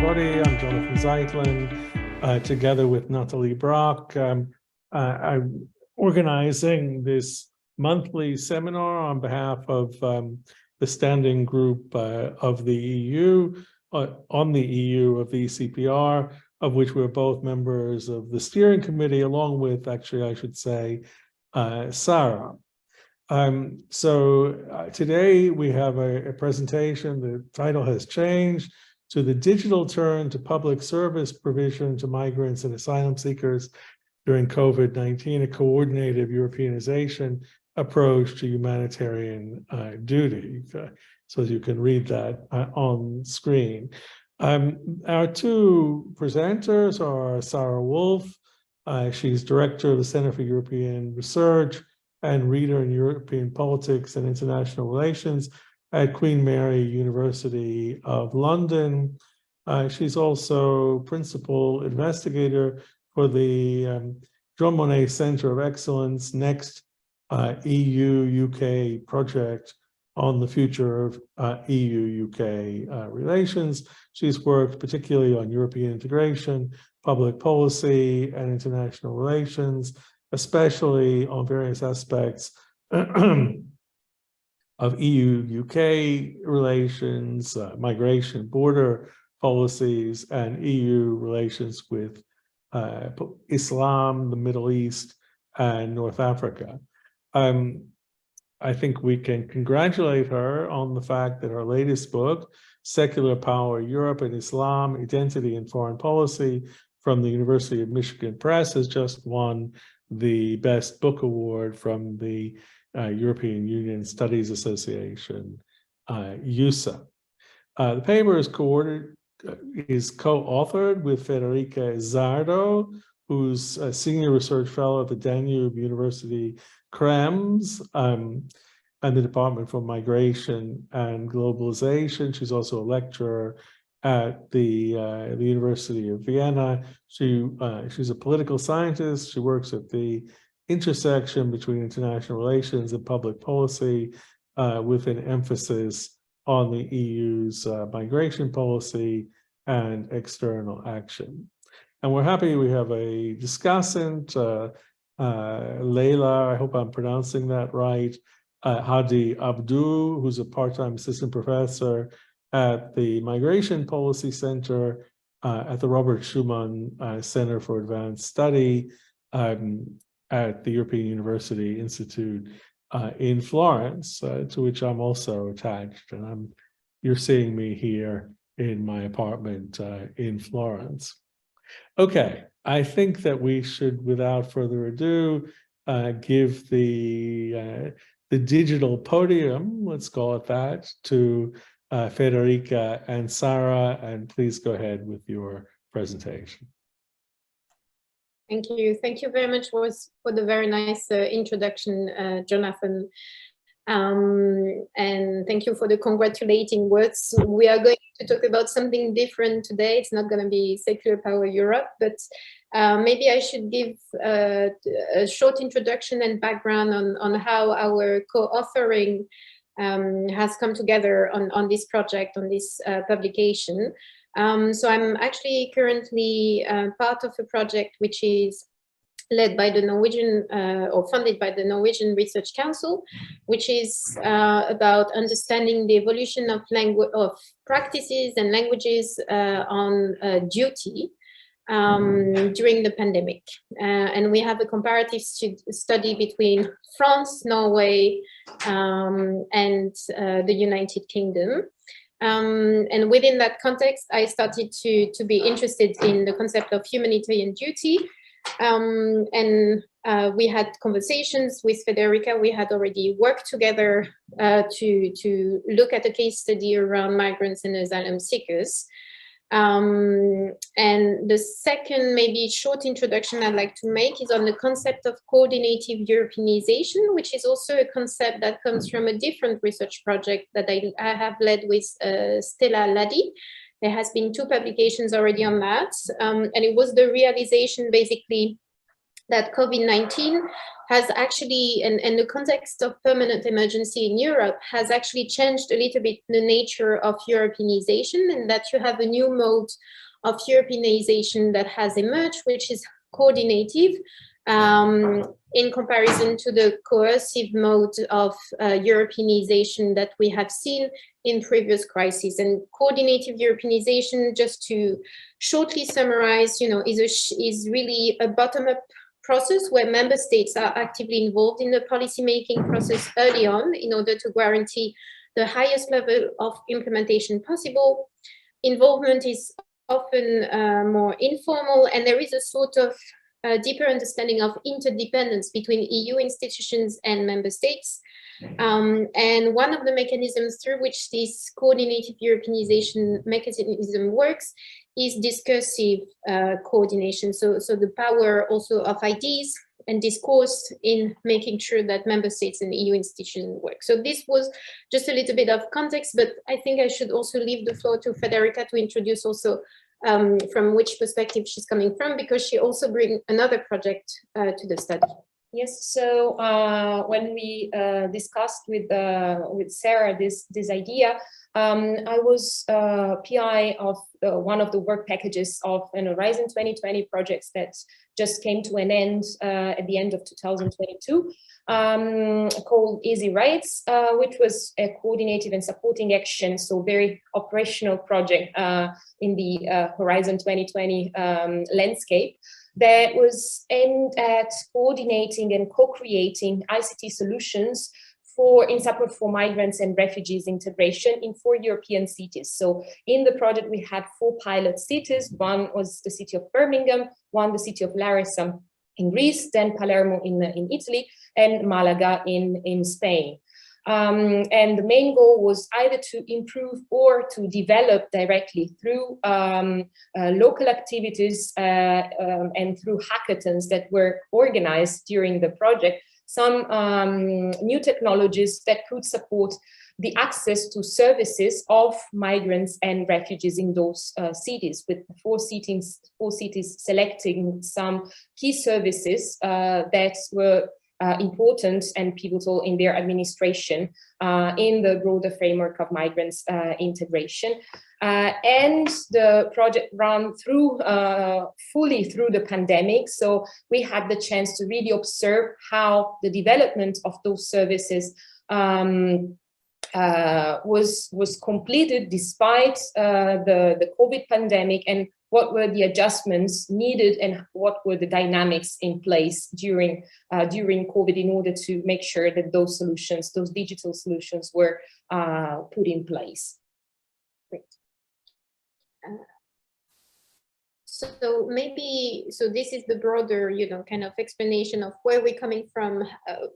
everybody. I'm Jonathan Zeitlin, together with Natalie Brock. I'm organizing this monthly seminar on behalf of the standing group of the EU, on the EU of the ECPR, of which we're both members of the steering committee, along with, actually, I should say, Sarah. Today we have a presentation. The title has changed to the digital turn to public service provision to migrants and asylum seekers during COVID-19, a coordinative Europeanization approach to humanitarian duty. So you can read that on screen. Our two presenters are Sarah Wolff. She's director of the Center for European Research and reader in European politics and international relations at Queen Mary University of London. She's also principal investigator for the Jean Monnet Center of Excellence Next EU-UK project on the future of EU-UK relations. She's worked particularly on European integration, public policy, and international relations, especially on various aspects of EU-UK relations, migration, border policies, and EU relations with Islam, the Middle East, and North Africa. I think we can congratulate her on the fact that her latest book, Secular Power, Europe and Islam, Identity and Foreign Policy, from the University of Michigan Press, has just won the Best Book Award from the European Union Studies Association, USA. The paper is co-authored with Federica Zardo, who's a senior research fellow at the Danube University Krems and the Department for Migration and Globalization. She's also a lecturer at the University of Vienna. She's a political scientist. She works at the intersection between international relations and public policy, with an emphasis on the EU's migration policy and external action. And we're happy we have a discussant, Leila, I hope I'm pronouncing that right, Hadj-Abdou, who's a part-time assistant professor at the Migration Policy Center at the Robert Schuman Center for Advanced Study at the European University Institute in Florence, to which I'm also attached. And you're seeing me here in my apartment in Florence. Okay, I think that we should, without further ado, give the digital podium, let's call it that, to Federica and Sarah, and please go ahead with your presentation. Thank you. Thank you very much for the very nice introduction, Jonathan. And thank you for the congratulating words. We are going to talk about something different today. It's not going to be Secular Power Europe, but maybe I should give a short introduction and background on how our co-authoring has come together on this project, on this publication. So I'm actually currently part of a project which is led by the Norwegian or funded by the Norwegian Research Council, which is about understanding the evolution of practices and languages on duty during the pandemic. And we have a comparative study between France, Norway, and the United Kingdom. And within that context, I started to be interested in the concept of humanitarian duty. We had conversations with Federica. We had already worked together to look at a case study around migrants and asylum seekers. And the second, maybe short introduction I'd like to make is on the concept of coordinative Europeanization, which is also a concept that comes from a different research project that I have led with Stella Laddy. There has been 2 publications already on that. And it was the realization, basically, that COVID-19 has actually, and the context of permanent emergency in Europe has actually changed a little bit the nature of Europeanization, and that you have a new mode of Europeanization that has emerged, which is coordinative, in comparison to the coercive mode of Europeanization that we have seen in previous crises. And coordinative Europeanization, just to shortly summarize, is really a bottom-up process where member states are actively involved in the policy-making process early on in order to guarantee the highest level of implementation possible. Involvement is often more informal, and there is a sort of deeper understanding of interdependence between EU institutions and member states. And one of the mechanisms through which this coordinated Europeanization mechanism works is discursive coordination. So the power also of ideas and discourse in making sure that member states and EU institutions work. So this was just a little bit of context, but I think I should also leave the floor to Federica to introduce also from which perspective she's coming from, because she also brings another project to the study. Yes, so when we discussed with Sarah this idea, I was PI of one of the work packages of an Horizon 2020 projects that just came to an end at the end of 2022, called Easy Rights, which was a coordinated and supporting action, so very operational project in the Horizon 2020 landscape, that was aimed at coordinating and co-creating ICT solutions in support for migrants and refugees integration in 4 European cities. So in the project, we had 4 pilot cities. One was the city of Birmingham, one the city of Larissa in Greece, then Palermo in Italy, and Malaga in Spain. And the main goal was either to improve or to develop directly through local activities and through hackathons that were organized during the project, some new technologies that could support the access to services of migrants and refugees in those cities, with 4 cities selecting some key services that were important and pivotal in their administration in the broader framework of migrants integration. And the project ran through fully through the pandemic. So we had the chance to really observe how the development of those services was completed despite the COVID pandemic, and what were the adjustments needed and what were the dynamics in place during COVID in order to make sure that those solutions, those digital solutions, were put in place. Great. So this is the broader, kind of explanation of where we're coming from,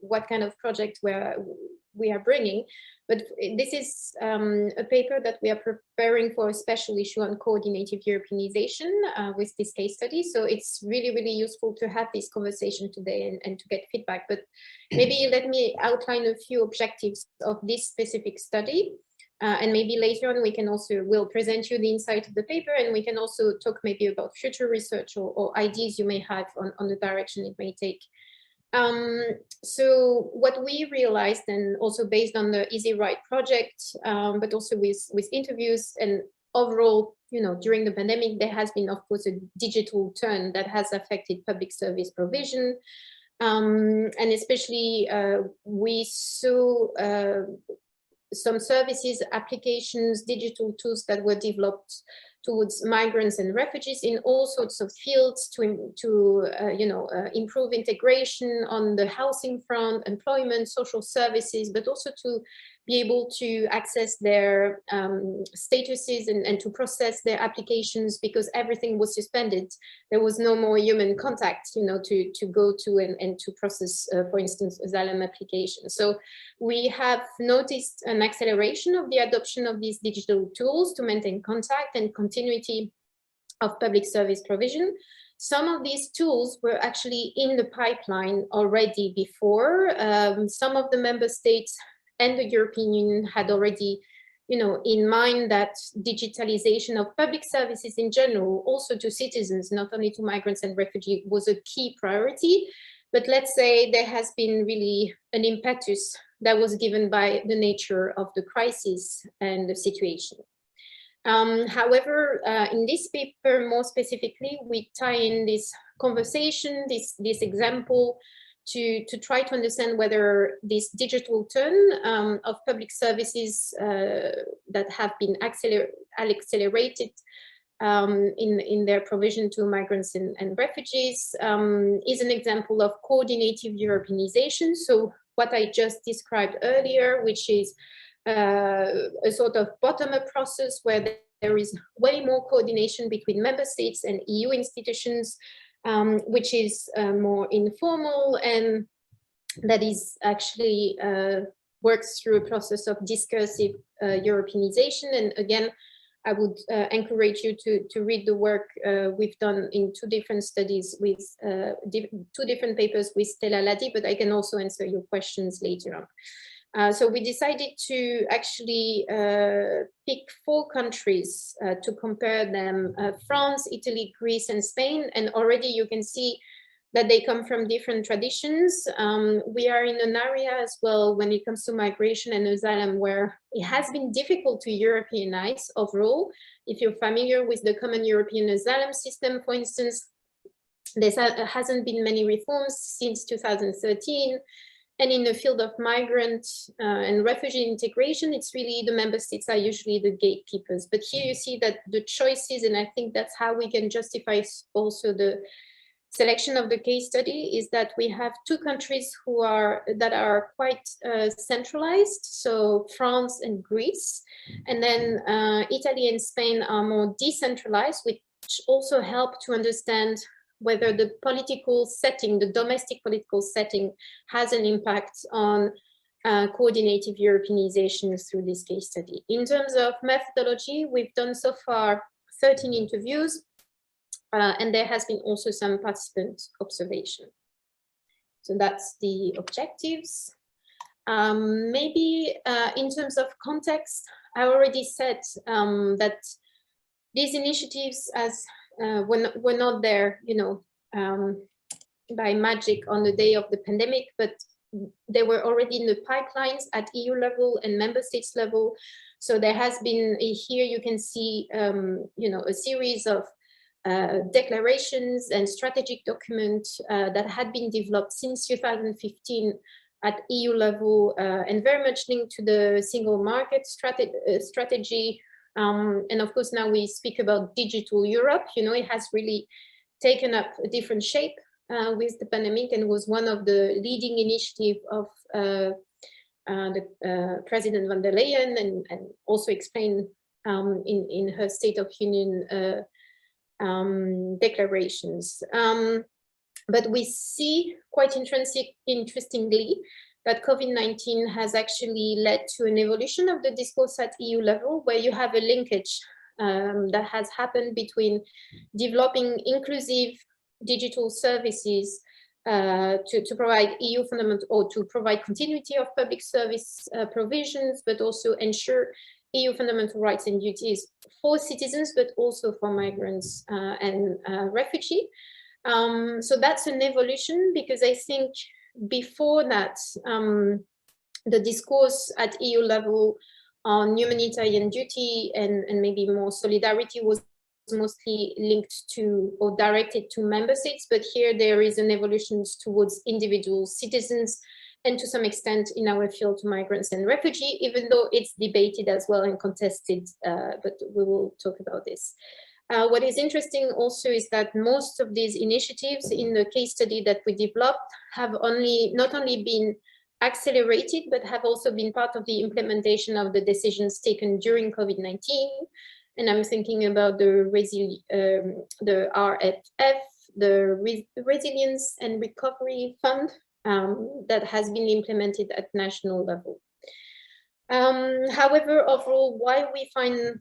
what kind of project we are bringing. But this is a paper that we are preparing for a special issue on coordinative Europeanization with this case study. So it's really, really useful to have this conversation today and to get feedback. But maybe let me outline a few objectives of this specific study. And maybe later on we'll present you the insight of the paper, and we can also talk maybe about future research or ideas you may have on the direction it may take. So what we realized, and also based on the Easy Right project, but also with interviews and overall, during the pandemic, there has been, of course, a digital turn that has affected public service provision. And especially we saw some services, applications, digital tools that were developed towards migrants and refugees in all sorts of fields to improve integration on the housing front, employment, social services, but also to be able to access their statuses and to process their applications, because everything was suspended. There was no more human contact, to go to and to process, for instance, asylum applications. So we have noticed an acceleration of the adoption of these digital tools to maintain contact and continuity of public service provision. Some of these tools were actually in the pipeline already before. Some of the member states and the European Union had already in mind that digitalization of public services in general, also to citizens, not only to migrants and refugees, was a key priority. But let's say there has been really an impetus that was given by the nature of the crisis and the situation. However, in this paper, more specifically, we tie in this conversation, this example, to try to understand whether this digital turn of public services that have been accelerated in their provision to migrants and refugees is an example of coordinative Europeanization. So what I just described earlier, which is a sort of bottom-up process where there is way more coordination between member states and EU institutions, which is more informal, and that is actually works through a process of discursive Europeanization. And again, I would encourage you to read the work we've done in two different studies with two different papers with Stella Ladi, but I can also answer your questions later on. So we decided to actually pick 4 countries to compare them, France, Italy, Greece, and Spain. And already you can see that they come from different traditions. We are in an area as well when it comes to migration and asylum where it has been difficult to Europeanize overall. If you're familiar with the common European asylum system, for instance, there hasn't been many reforms since 2013. And in the field of migrant and refugee integration, it's really the member states are usually the gatekeepers. But here you see that the choices, and I think that's how we can justify also the selection of the case study, is that we have 2 countries that are quite centralized, so France and Greece, and then Italy and Spain are more decentralized, which also help to understand whether the political setting, the domestic political setting, has an impact on coordinative Europeanization through this case study. In terms of methodology, we've done so far 13 interviews, and there has been also some participant observation. So that's the objectives. Maybe in terms of context, I already said that these initiatives were not there, by magic on the day of the pandemic, but they were already in the pipelines at EU level and member states level. So there has been, here you can see, a series of declarations and strategic documents that had been developed since 2015 at EU level and very much linked to the single market strategy. And of course, now we speak about digital Europe. It has really taken up a different shape with the pandemic and was one of the leading initiatives of the President von der Leyen, and also explained in her State of Union declarations. But we see quite interestingly that COVID-19 has actually led to an evolution of the discourse at EU level, where you have a linkage that has happened between developing inclusive digital services to provide EU fundamental, or to provide continuity of public service provisions, but also ensure EU fundamental rights and duties for citizens, but also for migrants and refugees. So that's an evolution, because I think before that, the discourse at EU level on humanitarian duty and maybe more solidarity was mostly linked to or directed to member states, but here there is an evolution towards individual citizens, and to some extent in our field to migrants and refugees, even though it's debated as well and contested, but we will talk about this. What is interesting also is that most of these initiatives in the case study that we developed have not only been accelerated, but have also been part of the implementation of the decisions taken during COVID-19. And I'm thinking about the RFF, the Resilience and Recovery Fund that has been implemented at national level. However, overall, why we find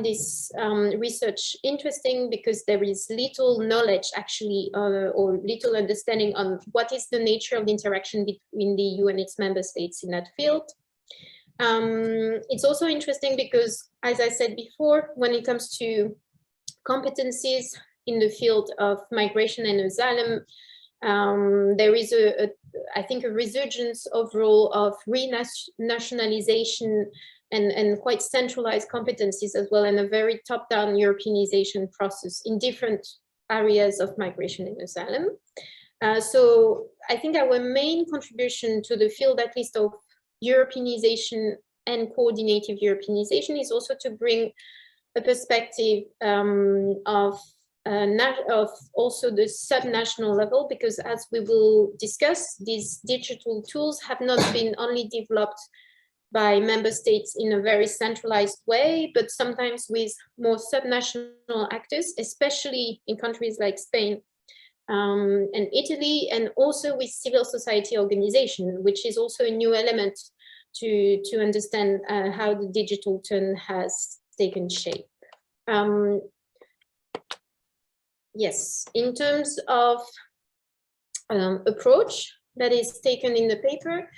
this research interesting, because there is little knowledge actually, or little understanding on what is the nature of the interaction between the EU and its member states in that field. It's also interesting because, as I said before, when it comes to competencies in the field of migration and asylum, there is I think a resurgence overall of renationalization and quite centralized competencies as well, and a very top-down Europeanization process in different areas of migration and asylum. So I think our main contribution to the field, at least of Europeanization and coordinative Europeanization, is also to bring a perspective of also the subnational level, because as we will discuss, these digital tools have not been only developed by member states in a very centralized way, but sometimes with more subnational actors, especially in countries like Spain and Italy, and also with civil society organization, which is also a new element to understand how the digital turn has taken shape. Yes, in terms of approach that is taken in the paper,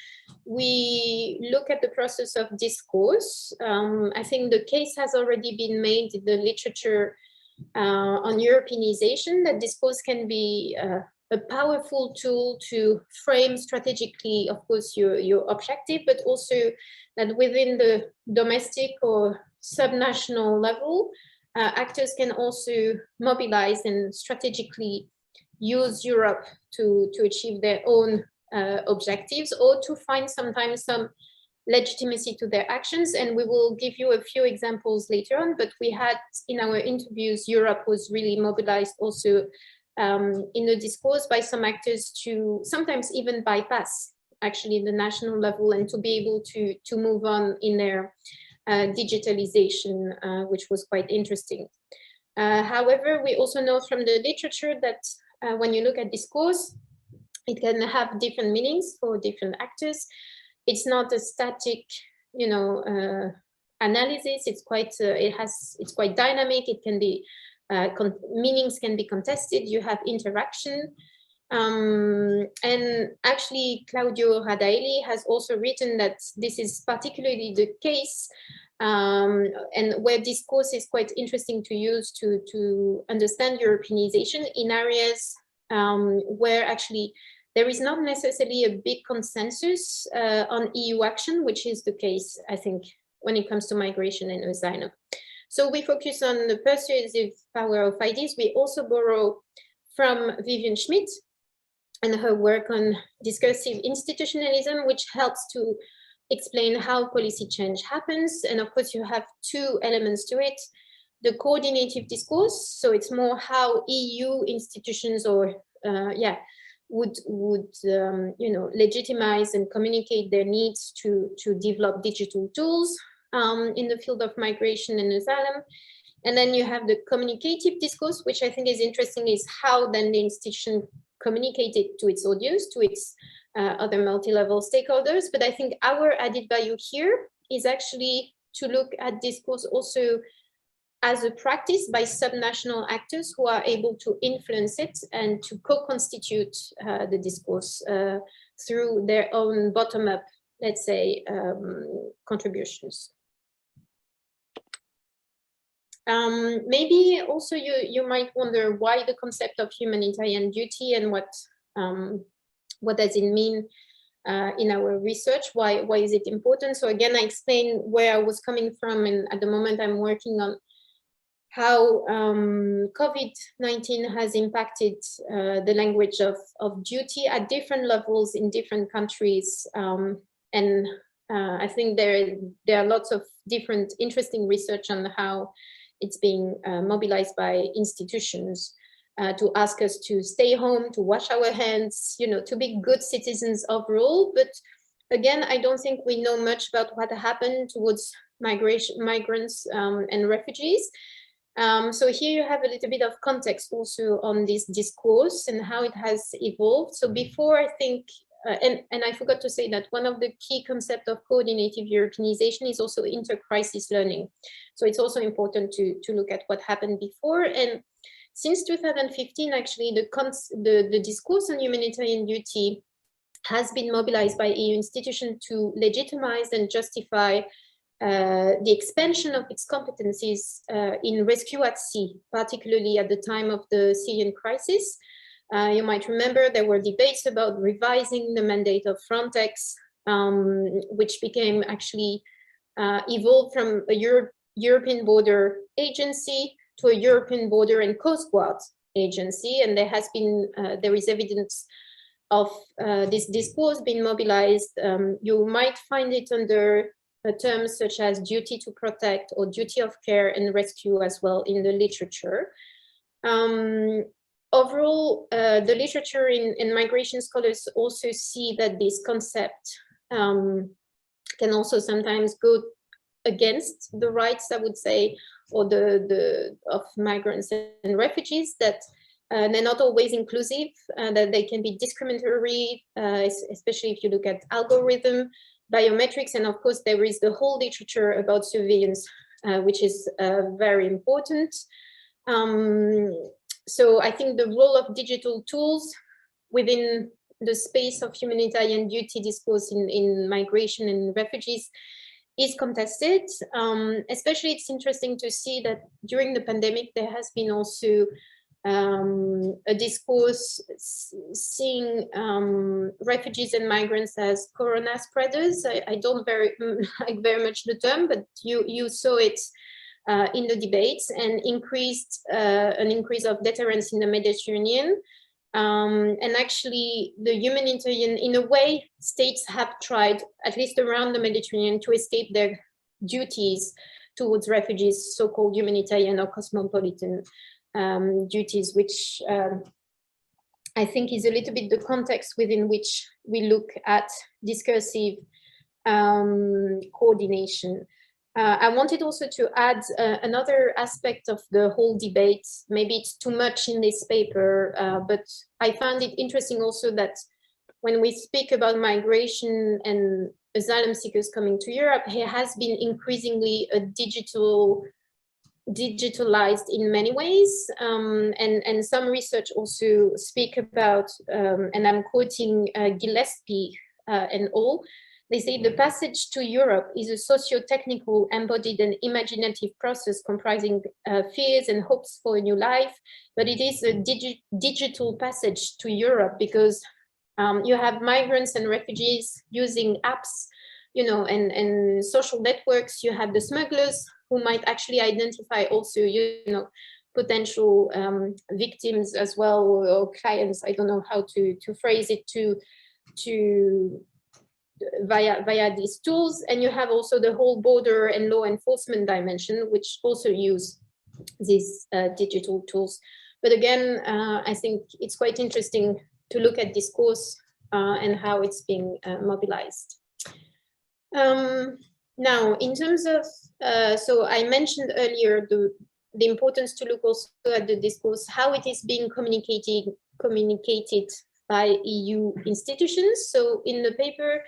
we look at the process of discourse. I think the case has already been made in the literature on Europeanization, that discourse can be a powerful tool to frame strategically, of course, your objective, but also that within the domestic or subnational level, actors can also mobilize and strategically use Europe to achieve their own objectives, or to find sometimes some legitimacy to their actions. And we will give you a few examples later on, but we had in our interviews, Europe was really mobilized also in the discourse by some actors to sometimes even bypass actually the national level and to be able to move on in their digitalization, which was quite interesting. However, we also know from the literature that when you look at discourse, it can have different meanings for different actors. It's not a static, analysis. It's quite it's quite dynamic. It can be meanings can be contested. You have interaction. And actually, Claudio Radaeli has also written that this is particularly the case, and where discourse is quite interesting to use to understand Europeanization in areas where actually there is not necessarily a big consensus on EU action, which is the case, I think, when it comes to migration and asylum. So we focus on the persuasive power of ideas. We also borrow from Vivian Schmidt and her work on discursive institutionalism, which helps to explain how policy change happens. And of course, you have two elements to it. The coordinative discourse, so it's more how EU institutions or would legitimize and communicate their needs to develop digital tools in the field of migration and asylum. And then you have the communicative discourse, which I think is interesting, is how then the institution communicated to its audience, to its other multi-level stakeholders. But I think our added value here is actually to look at discourse also as a practice by subnational actors who are able to influence it and to co-constitute the discourse through their own bottom-up, let's say, contributions. Maybe also you might wonder why the concept of humanitarian duty and what does it mean in our research? Why is it important? So again, I explained where I was coming from, and at the moment I'm working on how COVID-19 has impacted the language of duty at different levels in different countries. And I think there are lots of different interesting research on how it's being mobilized by institutions to ask us to stay home, to wash our hands, to be good citizens overall. But again, I don't think we know much about what happened towards migrants and refugees. So here you have a little bit of context also on this discourse and how it has evolved. So before, I think, and I forgot to say that one of the key concepts of coordinative Europeanization is also inter-crisis learning. So it's also important to look at what happened before. And since 2015, actually, the discourse on humanitarian duty has been mobilized by EU institutions to legitimize and justify the expansion of its competencies in rescue at sea, particularly at the time of the Syrian crisis. You might remember there were debates about revising the mandate of Frontex, which became actually evolved from a European border agency to a European border and coast guard agency. And there has been, there is evidence of this discourse being mobilized. You might find it under terms such as duty to protect or duty of care and rescue as well in the literature. Overall, the literature in migration scholars also see that this concept can also sometimes go against the rights, I would say, or of migrants and refugees, that they're not always inclusive, that they can be discriminatory, especially if you look at algorithm, biometrics, and of course there is the whole literature about surveillance, which is very important. So I think the role of digital tools within the space of humanitarian duty discourse in migration and refugees is contested. Especially it's interesting to see that during the pandemic, there has been also a discourse seeing refugees and migrants as corona spreaders. I don't like very much the term, but you saw it in the debates, and an increase of deterrence in the Mediterranean. And actually the humanitarian, in a way, states have tried, at least around the Mediterranean, to escape their duties towards refugees, so-called humanitarian or cosmopolitan duties, which I think is a little bit the context within which we look at discursive coordination. I wanted also to add another aspect of the whole debate. Maybe it's too much in this paper, but I found it interesting also that when we speak about migration and asylum seekers coming to Europe, it has been increasingly a digitalized in many ways. And some research also speak about, and I'm quoting Gillespie and all, they say the passage to Europe is a socio-technical, embodied and imaginative process comprising fears and hopes for a new life, but it is a digital passage to Europe because you have migrants and refugees using apps, you know, and social networks. You have the smugglers who might actually identify also, you know, potential victims as well, or clients. I don't know how to phrase it via these tools. And you have also the whole border and law enforcement dimension, which also use these digital tools. But again, I think it's quite interesting to look at discourse and how it's being mobilized. Now, in terms of, so I mentioned earlier the importance to look also at the discourse, how it is being communicated by EU institutions. So in the paper,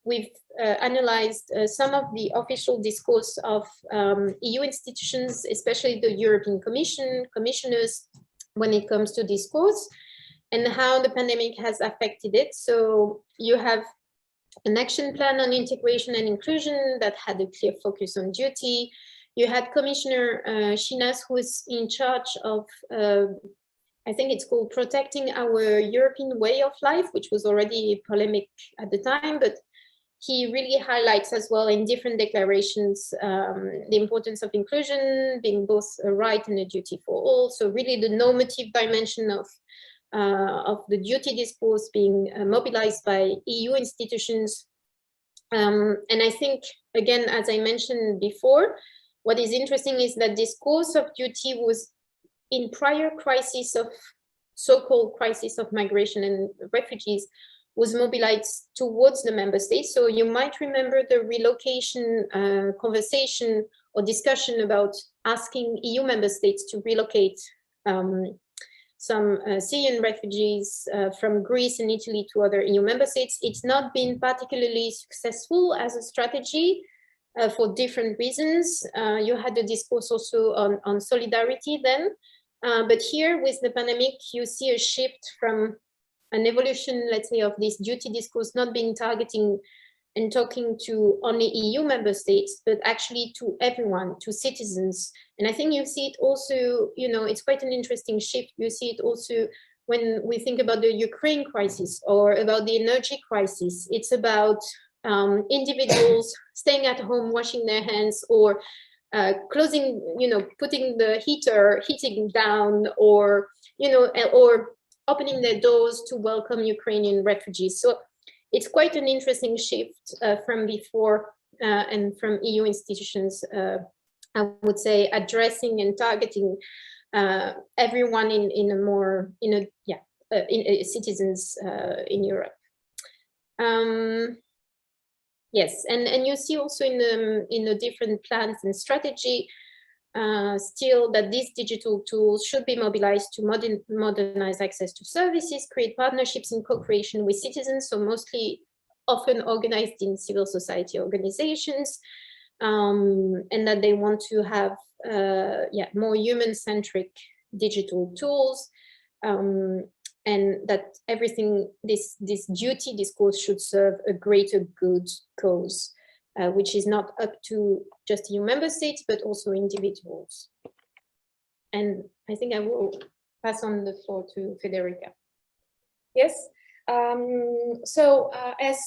we've analyzed some of the official discourse of EU institutions, especially the European Commission, commissioners, when it comes to discourse, and how the pandemic has affected it. So you have an action plan on integration and inclusion that had a clear focus on duty. You had Commissioner Chinas, who is in charge of, I think it's called protecting our European way of life, which was already polemic at the time, but he really highlights as well in different declarations the importance of inclusion being both a right and a duty for all. So really the normative dimension of the duty discourse being mobilized by EU institutions. And I think, again, as I mentioned before, what is interesting is that discourse of duty was in prior crisis of so-called crisis of migration and refugees was mobilized towards the member states. So you might remember the relocation conversation or discussion about asking EU member states to relocate some Syrian refugees from Greece and Italy to other EU member states. It's not been particularly successful as a strategy for different reasons. You had the discourse also on solidarity then, but here with the pandemic, you see a shift from an evolution, let's say, of this duty discourse not being targeting and talking to only EU member states, but actually to everyone, to citizens. And I think you see it also, you know, it's quite an interesting shift. You see it also when we think about the Ukraine crisis or about the energy crisis. It's about individuals staying at home, washing their hands, or closing, you know, putting the heating down, or, you know, or opening their doors to welcome Ukrainian refugees. So it's quite an interesting shift from before and from EU institutions, I would say, addressing and targeting everyone in a more, citizens in Europe. Yes, and you see also in the different plans and strategy still that these digital tools should be mobilized to modernize access to services, create partnerships in co-creation with citizens, so mostly often organized in civil society organizations, and that they want to have more human-centric digital tools, and that everything, this duty discourse should serve a greater good cause, which is not up to just EU member states, but also individuals. And I think I will pass on the floor to Federica. Yes. As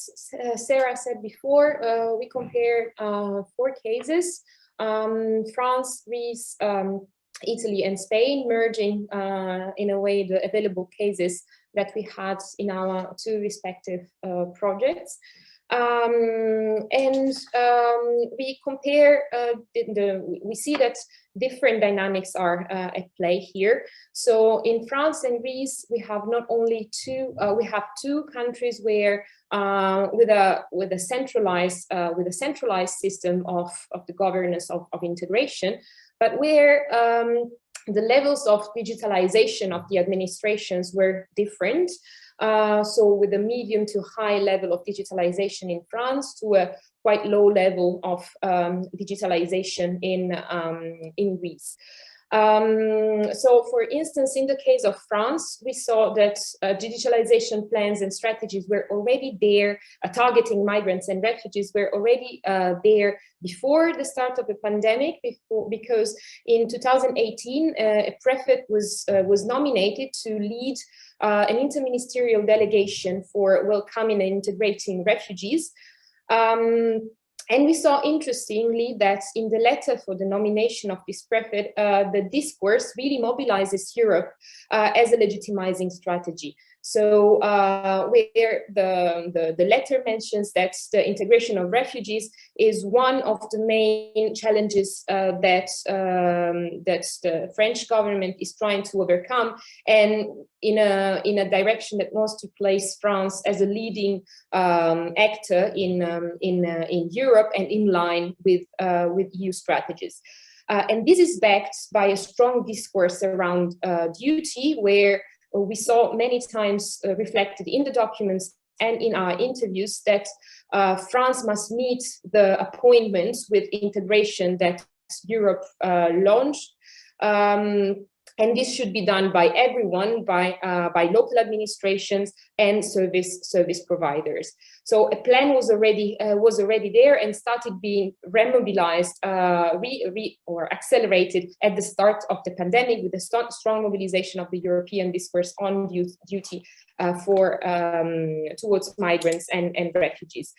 Sarah said before, we compared 4 cases, France, Greece, Italy and Spain, merging in a way the available cases that we had in our 2 respective projects. We compare, we see that different dynamics are at play here. So in France and Greece, we have not only we have 2 countries where with a centralized system of the governance of integration, but where the levels of digitalization of the administrations were different. So with a medium to high level of digitalization in France to a quite low level of digitalization in Greece. So for instance, in the case of France, we saw that digitalization plans and strategies were already there, targeting migrants and refugees were already there before the start of the pandemic, because in 2018, a prefect was nominated to lead an interministerial delegation for welcoming and integrating refugees. And we saw, interestingly, that in the letter for the nomination of this prefect, the discourse really mobilizes Europe as a legitimizing strategy. So where the letter mentions that the integration of refugees is one of the main challenges that the French government is trying to overcome, and in a direction that wants to place France as a leading actor in Europe and in line with EU strategies. And this is backed by a strong discourse around duty, where we saw many times reflected in the documents and in our interviews that France must meet the appointments with integration that Europe launched. And this should be done by everyone, by local administrations and service providers. So a plan was already there and started being remobilized or accelerated at the start of the pandemic, with the strong mobilization of the European discourse on duty towards migrants and refugees.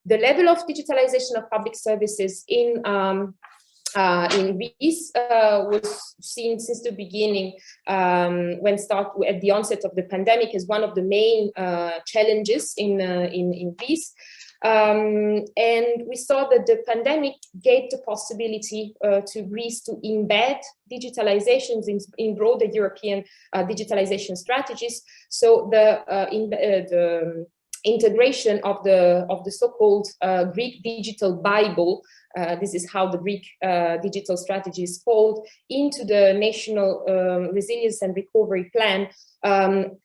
The level of digitalization of public services in Greece was seen since the beginning, at the onset of the pandemic, as one of the main challenges in Greece. And we saw that the pandemic gave the possibility to Greece to embed digitalizations in broader European digitalization strategies. So the integration of the so-called Greek digital Bible, this is how the Greek digital strategy is called, into the National Resilience and Recovery Plan,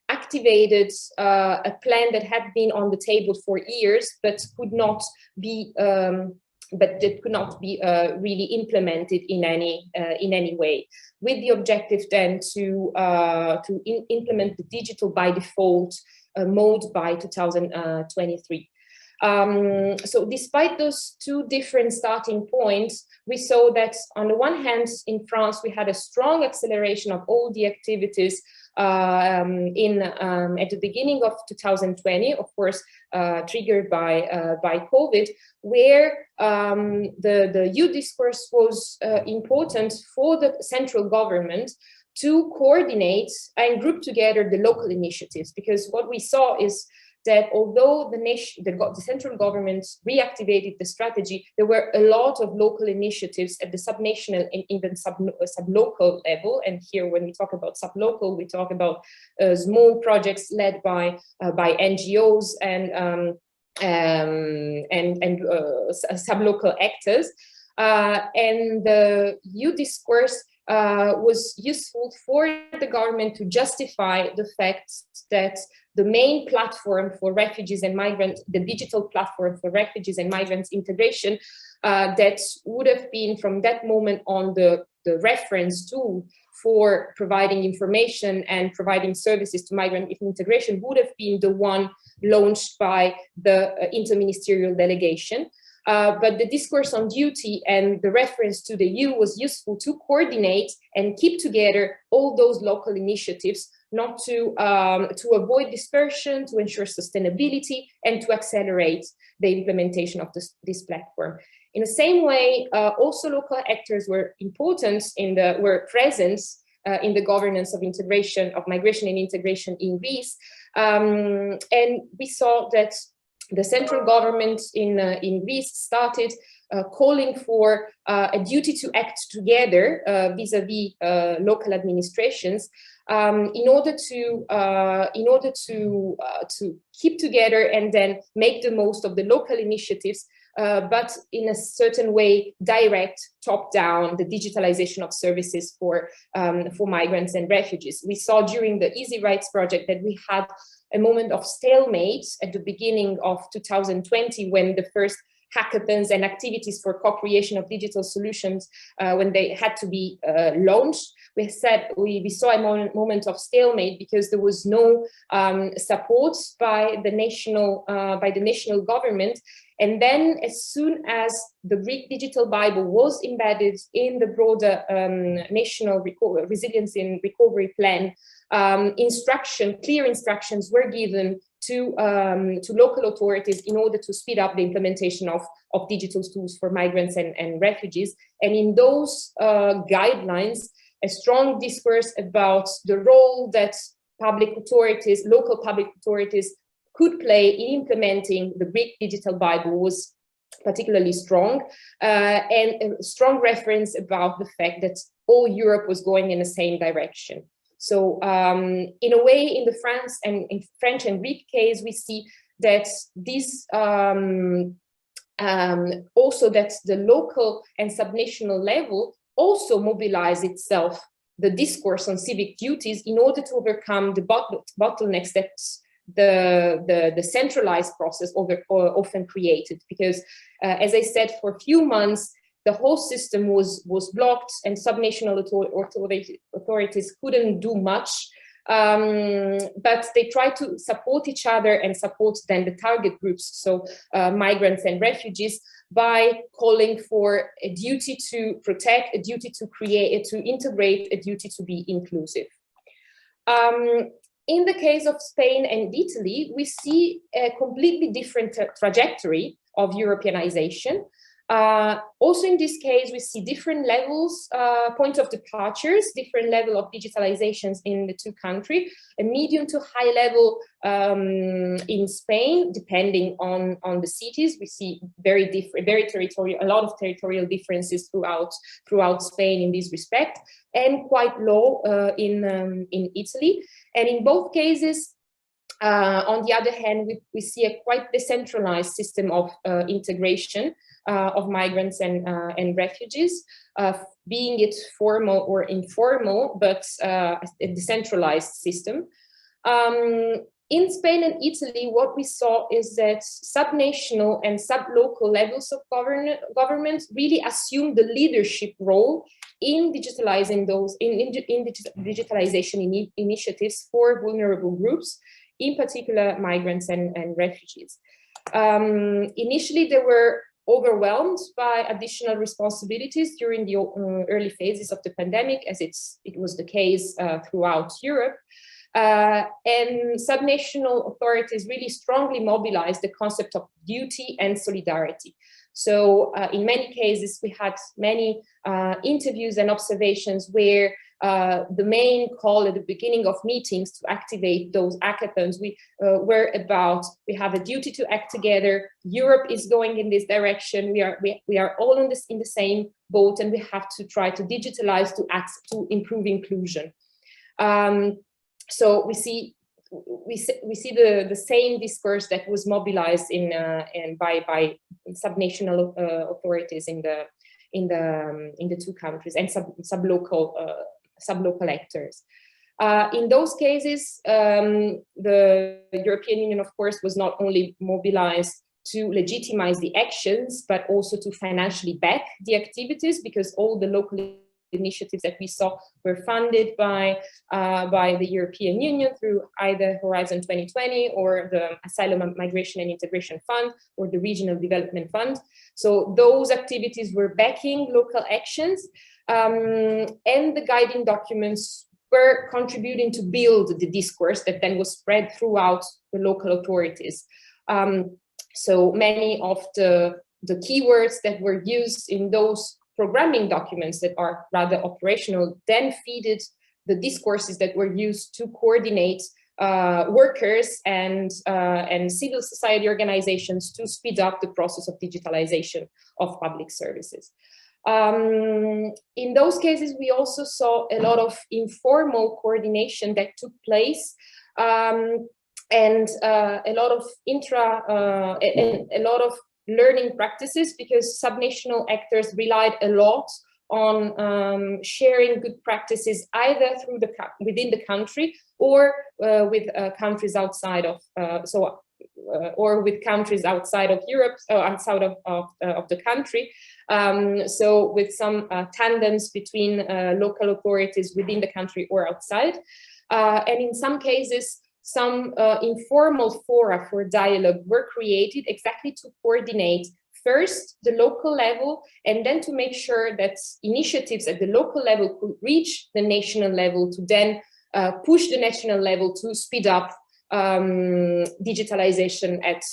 activated a plan that had been on the table for years, but could not be but that could not be really implemented in any way, with the objective then to implement the digital by default mode by 2023. So despite those two different starting points, we saw that on the one hand, in France, we had a strong acceleration of all the activities at the beginning of 2020, of course, triggered by COVID, where the youth discourse was important for the central government to coordinate and group together the local initiatives, because what we saw is that although the central government reactivated the strategy, there were a lot of local initiatives at the subnational and even sublocal level. And here, when we talk about sublocal, we talk about small projects led by NGOs and sublocal actors. And the youth discourse was useful for the government to justify the fact that the main platform for refugees and migrants, the digital platform for refugees and migrants integration, that would have been from that moment on the reference tool for providing information and providing services to migrant integration, would have been the one launched by the interministerial delegation. But the discourse on duty and the reference to the EU was useful to coordinate and keep together all those local initiatives, not to avoid dispersion, to ensure sustainability, and to accelerate the implementation of this platform. In the same way, also local actors were important were present in the governance of integration, of migration and integration in Greece. And we saw that the central government in Greece started calling for a duty to act together vis-a-vis local administrations in order to keep together and then make the most of the local initiatives, but in a certain way, direct top-down the digitalization of services for migrants and refugees. We saw during the Easy Rights project that we had a moment of stalemate at the beginning of 2020, when the first hackathons and activities for co-creation of digital solutions, when they had to be launched. We saw a moment of stalemate because there was no support by the national government. And then, as soon as the Greek Digital Bible was embedded in the broader national resilience and recovery plan, clear instructions were given to local authorities in order to speed up the implementation of digital tools for migrants and refugees. And in those guidelines, a strong discourse about the role that local public authorities could play in implementing the Greek Digital Bible was particularly strong, and a strong reference about the fact that all Europe was going in the same direction. So in a way, in the French and Greek case, we see that this also that the local and subnational level also mobilize itself, the discourse on civic duties, in order to overcome the bottlenecks that the centralized process often created. Because as I said, for a few months, the whole system was blocked and subnational authorities couldn't do much, but they tried to support each other and support then the target groups, so migrants and refugees, by calling for a duty to protect, a duty to create, to integrate, a duty to be inclusive. In the case of Spain and Italy, we see a completely different trajectory of Europeanization. Also in this case, we see different levels, point of departures, different level of digitalizations in the two countries, a medium to high level in Spain, depending on the cities. We see a lot of territorial differences throughout Spain in this respect, and quite low in Italy. And in both cases, on the other hand, we see a quite decentralized system of integration of migrants and refugees, being it formal or informal, but a decentralized system. In Spain and Italy, what we saw is that subnational and sub-local levels of government really assumed the leadership role in digitalizing those, in digitalization initiatives for vulnerable groups, in particular migrants and refugees. Initially, they were overwhelmed by additional responsibilities during the early phases of the pandemic, as it was the case throughout Europe. And subnational authorities really strongly mobilized the concept of duty and solidarity. So in many cases, we had many interviews and observations where the main call at the beginning of meetings to activate those hackathons were about, we have a duty to act together, Europe is going in this direction, we are all in the same boat, and we have to try to digitalize to improve inclusion. So we see the same discourse that was mobilized by subnational authorities in the two countries, and sublocal actors. In those cases, the European Union, of course, was not only mobilized to legitimize the actions, but also to financially back the activities, because all the local initiatives that we saw were funded by the European Union through either Horizon 2020 or the Asylum, Migration and Integration Fund or the Regional Development Fund. So those activities were backing local actions, and the guiding documents were contributing to build the discourse that then was spread throughout the local authorities. So many of the keywords that were used in those programming documents that are rather operational then feeded the discourses that were used to coordinate workers and civil society organizations to speed up the process of digitalization of public services. In those cases, we also saw a lot of informal coordination that took place, and a lot of learning practices, because subnational actors relied a lot on sharing good practices either through within the country or with countries outside of or with countries outside of Europe, outside of the country. So with some tandems between local authorities within the country or outside, and in some cases, some informal fora for dialogue were created exactly to coordinate first the local level, and then to make sure that initiatives at the local level could reach the national level to then push the national level to speed up digitalization at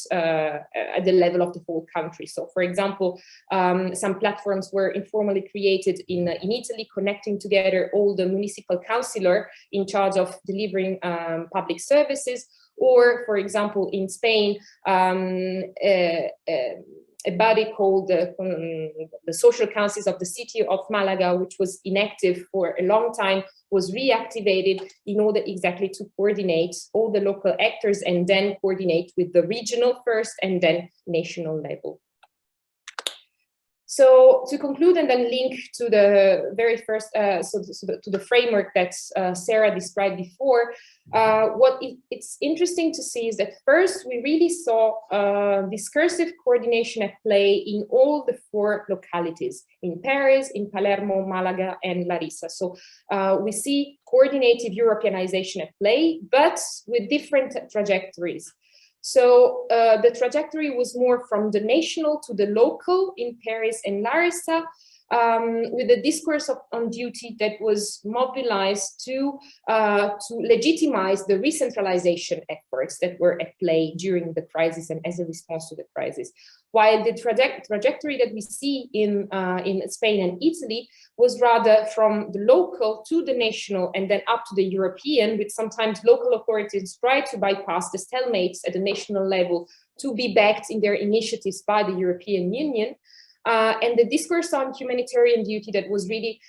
the level of the whole country. So, for example, some platforms were informally created in Italy, connecting together all the municipal councillors in charge of delivering public services, or, for example, in Spain, a body called the Social Councils of the City of Malaga, which was inactive for a long time, was reactivated in order exactly to coordinate all the local actors and then coordinate with the regional first and then national level. So to conclude and then link to the very first, to the framework that Sarah described before, it's interesting to see is that first we really saw discursive coordination at play in all the 4 localities, in Paris, in Palermo, Malaga, and Larissa. So we see coordinative Europeanization at play, but with different trajectories. So the trajectory was more from the national to the local in Paris and Larissa, with a discourse on duty that was mobilized to legitimize the recentralization efforts that were at play during the crisis and as a response to the crisis. While the trajectory that we see in Spain and Italy was rather from the local to the national and then up to the European, with sometimes local authorities try to bypass the stalemates at the national level to be backed in their initiatives by the European Union. And the discourse on humanitarian duty that was really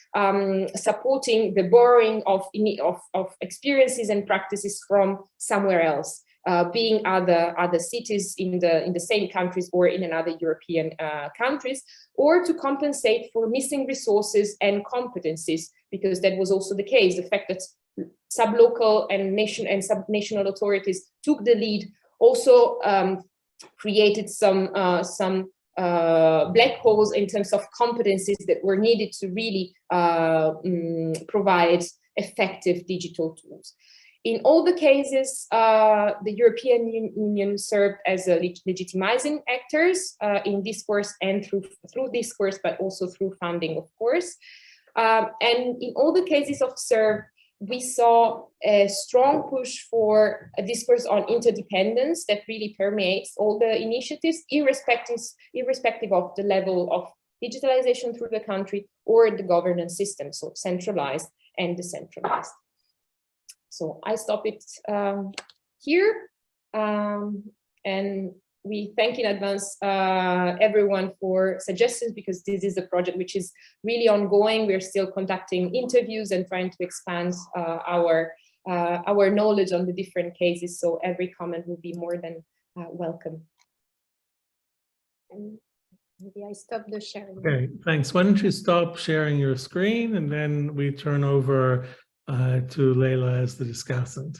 supporting the borrowing of experiences and practices from somewhere else, being other cities in the same countries or in another European countries, or to compensate for missing resources and competencies, because that was also the case. The fact that sublocal and subnational authorities took the lead, also created some black holes in terms of competencies that were needed to really provide effective digital tools. In all the cases, the European Union served as a legitimizing actors in discourse and through discourse, but also through funding, of course. And in all the cases observed, we saw a strong push for a discourse on interdependence that really permeates all the initiatives, irrespective of the level of digitalization through the country or the governance system, so centralized and decentralized. So I stop it here, and we thank in advance everyone for suggestions, because this is a project which is really ongoing. We're still conducting interviews and trying to expand our knowledge on the different cases. So every comment will be more than welcome. And maybe I stop the sharing. Okay, thanks. Why don't you stop sharing your screen, and then we turn over to Leila as the discussant.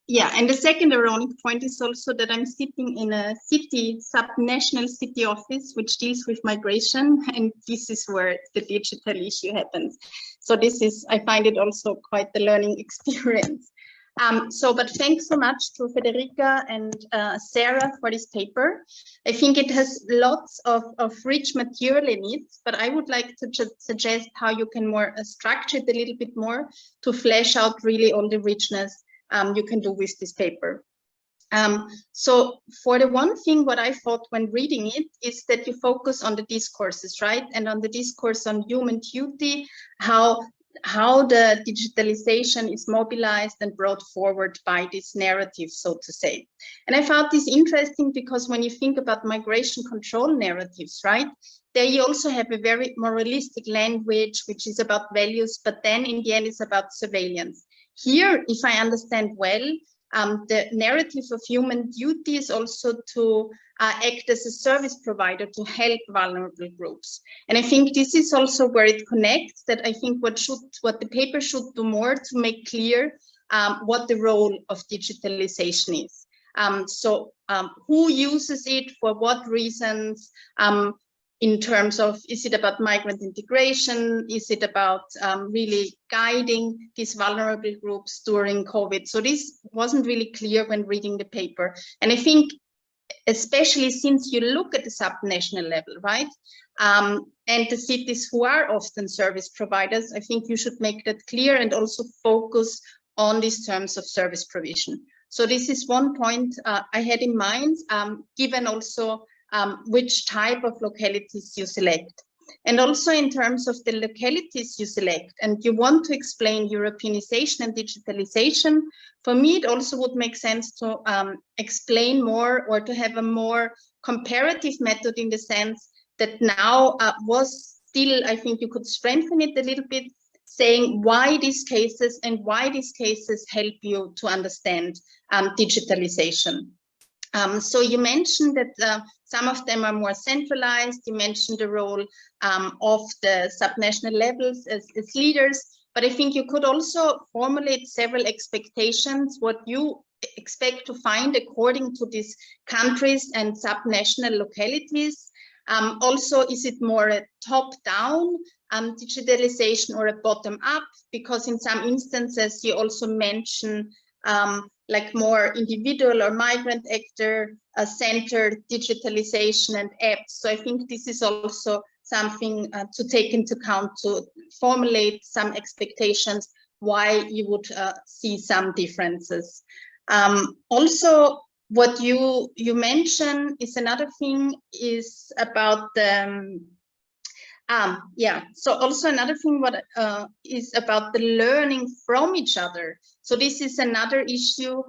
Yeah, and the second ironic point is also that I'm sitting in a subnational city office, which deals with migration, and this is where the digital issue happens. So this is, I find it also quite the learning experience. But thanks so much to Federica and Sarah for this paper. I think it has lots of rich material in it, but I would like to just suggest how you can more structure it a little bit more to flesh out really all the richness you can do with this paper. So for the one thing, what I thought when reading it is that you focus on the discourses, right? And on the discourse on human duty, how the digitalization is mobilized and brought forward by this narrative, so to say. And I found this interesting because when you think about migration control narratives, right, there you also have a very moralistic language, which is about values, but then in the end it's about surveillance. Here, if I understand well, the narrative of human duty is also to act as a service provider to help vulnerable groups. And I think this is also where it connects, that I think what the paper should do more to make clear what the role of digitalization is. Who uses it, for what reasons, in terms of, is it about migrant integration? Is it about really guiding these vulnerable groups during COVID? So this wasn't really clear when reading the paper. And I think, especially since you look at the subnational level, right? And the cities who are often service providers, I think you should make that clear and also focus on these terms of service provision. So this is one point I had in mind, given also which type of localities you select. And also in terms of the localities you select, and you want to explain Europeanization and digitalization, for me it also would make sense to explain more, or to have a more comparative method, in the sense that now was still, I think you could strengthen it a little bit, saying why these cases and why these cases help you to understand digitalization. So you mentioned that some of them are more centralized. You mentioned the role of the subnational levels as leaders, but I think you could also formulate several expectations, what you expect to find according to these countries and subnational localities. Also, is it more a top-down digitalization or a bottom-up? Because in some instances, you also mention like more individual or migrant actor centered digitalization and apps. So I think this is also something to take into account, to formulate some expectations why you would see some differences. Also, what you mentioned is another thing, is about the so also another thing what is about the learning from each other. So this is another issue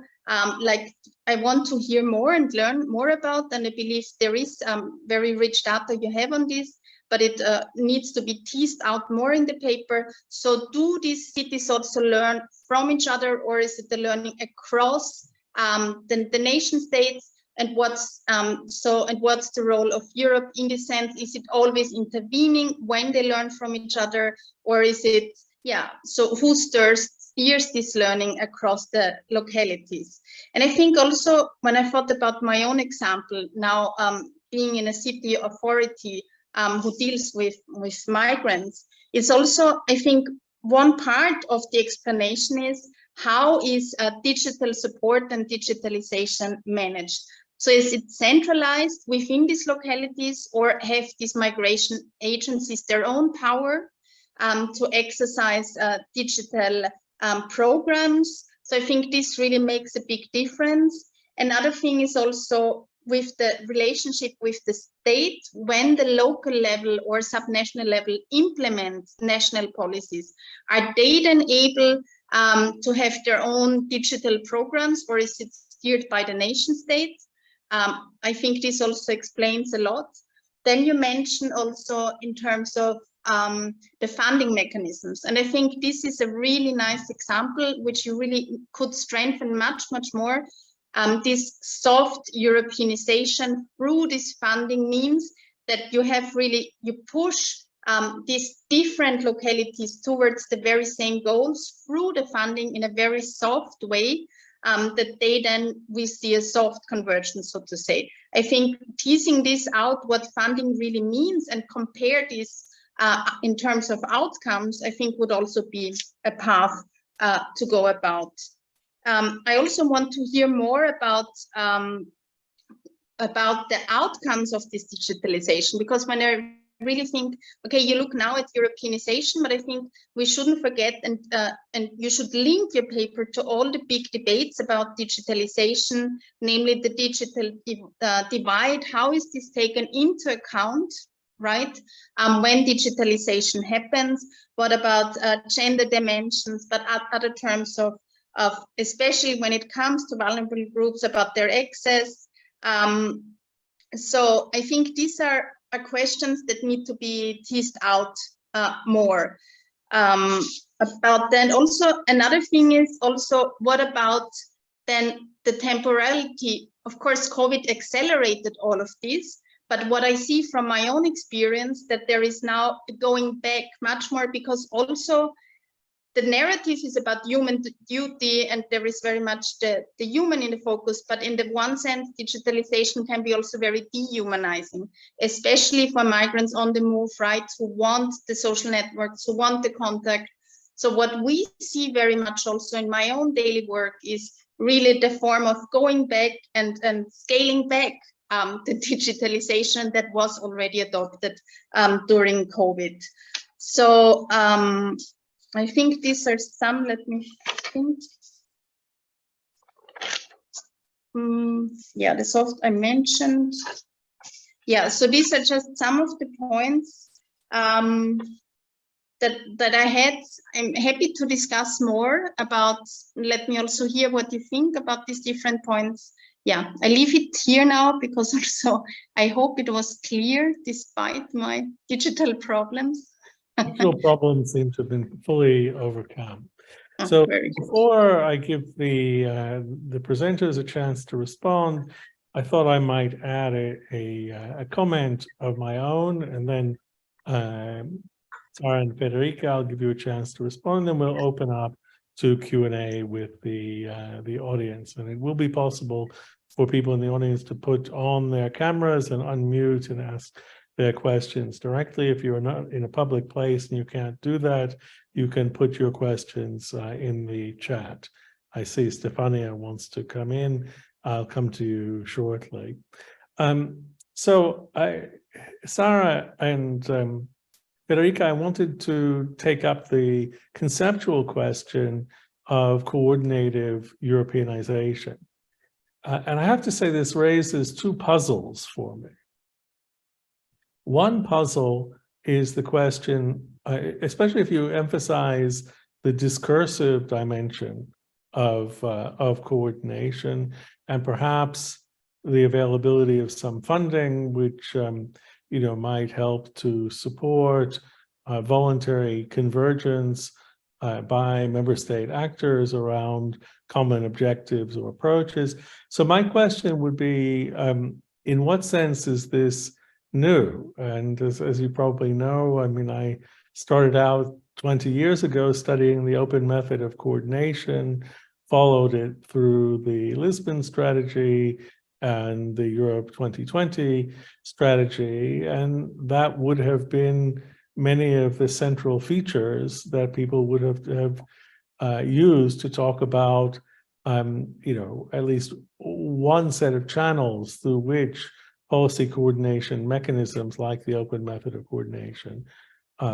like I want to hear more and learn more about, and I believe there is very rich data you have on this, but it needs to be teased out more in the paper. So do these cities also learn from each other, or is it the learning across the nation states? and what's the role of Europe in this sense? Is it always intervening when they learn from each other, or is it, yeah, so who steers this learning across the localities? And I think also when I thought about my own example now, being in a city authority who deals with migrants, it's also, I think, one part of the explanation is how is digital support and digitalization managed? So is it centralized within these localities, or have these migration agencies their own power to exercise digital programs? So I think this really makes a big difference. Another thing is also with the relationship with the state, when the local level or subnational level implements national policies, are they then able to have their own digital programs, or is it steered by the nation state? I think this also explains a lot. Then you mentioned also in terms of the funding mechanisms. And I think this is a really nice example, which you really could strengthen much, much more. This soft Europeanization through this funding means that you have really, you push these different localities towards the very same goals through the funding in a very soft way, that they then, we see a soft convergence, so to say. I think teasing this out, what funding really means, and compare this in terms of outcomes, I think would also be a path to go about. I also want to hear more about the outcomes of this digitalization, because when I really think, okay, you look now at Europeanization, but I think we shouldn't forget, and you should link your paper to all the big debates about digitalization, namely the digital divide. How is this taken into account, right? When digitalization happens, what about gender dimensions, but other terms of especially when it comes to vulnerable groups, about their access. So I think these are questions that need to be teased out more. About then also another thing is also, what about then the temporality? Of course, COVID accelerated all of this, but what I see from my own experience, that there is now going back much more, because also the narrative is about human duty, and there is very much the human in the focus, but in the one sense, digitalization can be also very dehumanizing, especially for migrants on the move, right, who want the social networks, who want the contact. So what we see very much also in my own daily work is really the form of going back and scaling back the digitalization that was already adopted during COVID. So I think these are some, let me think. Yeah, the soft I mentioned. Yeah, so these are just some of the points that I had. I'm happy to discuss more about, let me also hear what you think about these different points. Yeah, I leave it here now, because also I hope it was clear despite my digital problems. Digital problems seem to have been fully overcome. So before I give the presenters a chance to respond, I thought I might add a comment of my own, and then Sarah and Federica, I'll give you a chance to respond, and we'll open up to Q&A with the audience. And it will be possible for people in the audience to put on their cameras and unmute and ask their questions directly. If you're not in a public place and you can't do that, you can put your questions in the chat. I see Stefania wants to come in. I'll come to you shortly. So Sarah and Federica, I wanted to take up the conceptual question of coordinative Europeanization. And I have to say this raises two puzzles for me. One puzzle is the question, especially if you emphasize the discursive dimension of coordination, and perhaps the availability of some funding, which might help to support voluntary convergence by member state actors around common objectives or approaches. So my question would be, in what sense is this new? And as you probably know, I mean, I started out 20 years ago studying the open method of coordination, followed it through the Lisbon strategy and the Europe 2020 strategy. And that would have been many of the central features that people would have used to talk about, you know, at least one set of channels through which policy coordination mechanisms like the open method of coordination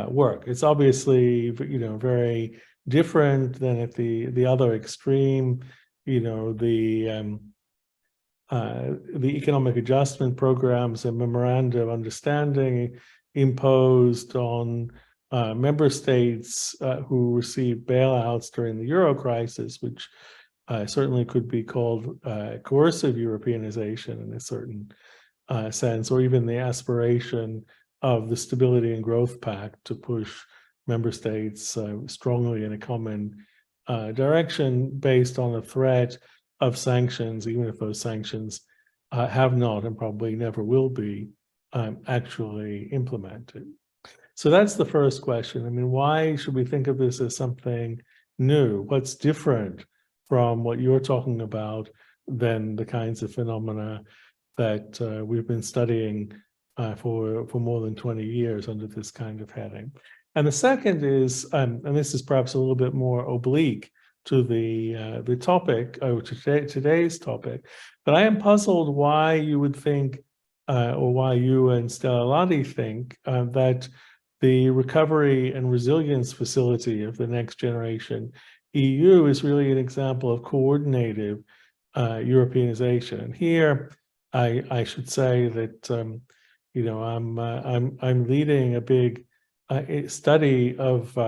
work. It's obviously, you know, very different than at the other extreme, you know, the economic adjustment programs and memoranda of understanding imposed on member states who received bailouts during the Euro crisis, which certainly could be called coercive Europeanization in a certain sense, or even the aspiration of the Stability and Growth Pact to push member states strongly in a common direction based on the threat of sanctions, even if those sanctions have not and probably never will be actually implemented. So that's the first question. I mean, why should we think of this as something new? What's different from what you're talking about than the kinds of phenomena that we've been studying for more than 20 years under this kind of heading? And the second is, and this is perhaps a little bit more oblique to the topic, or to today's topic, but I am puzzled why you would think, or why you and Stella Lottie think that the Recovery and Resilience Facility of the Next Generation EU is really an example of coordinative Europeanization. And here, I should say that you know, I'm leading a big study of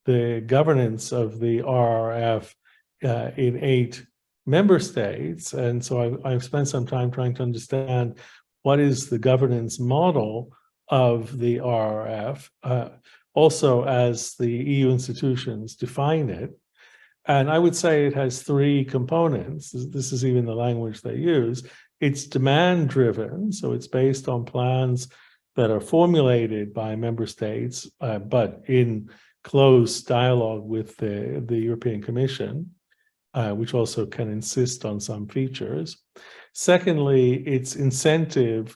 the governance of the RRF in 8 member states, and so I've spent some time trying to understand what is the governance model of the RRF, also as the EU institutions define it. And I would say it has 3 components. This is even the language they use. It's demand-driven, so it's based on plans that are formulated by member states, but in close dialogue with the European Commission, which also can insist on some features. Secondly, it's incentive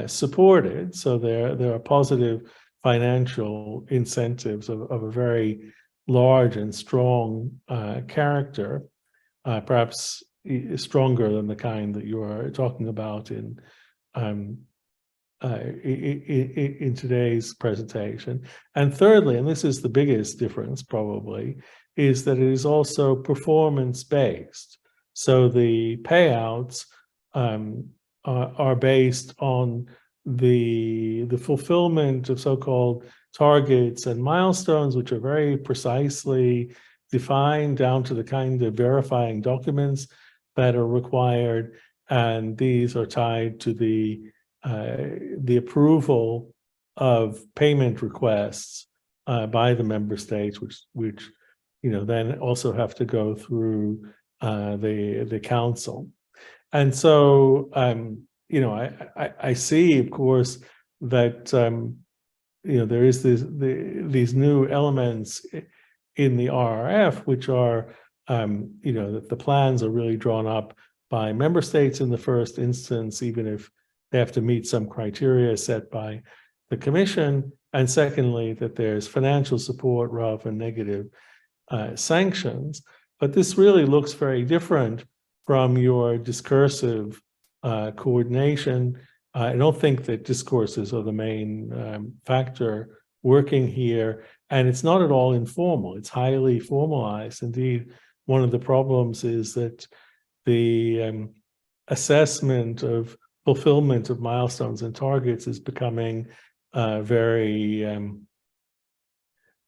supported, so there are positive financial incentives of a very large and strong character, perhaps stronger than the kind that you are talking about in today's presentation. And thirdly, and this is the biggest difference probably, is that it is also performance-based. So the payouts are based on the fulfillment of so-called targets and milestones, which are very precisely defined down to the kind of verifying documents that are required, and these are tied to the approval of payment requests by the member states, which you know then also have to go through the council. And so you know, I see, of course, that you know, there is these new elements in the RRF, which are you know, that the plans are really drawn up by member states in the first instance, even if they have to meet some criteria set by the Commission. And secondly, that there's financial support rather than negative sanctions. But this really looks very different from your discursive coordination. I don't think that discourses are the main factor working here, and it's not at all informal. It's highly formalized. Indeed, one of the problems is that the assessment of fulfillment of milestones and targets is becoming very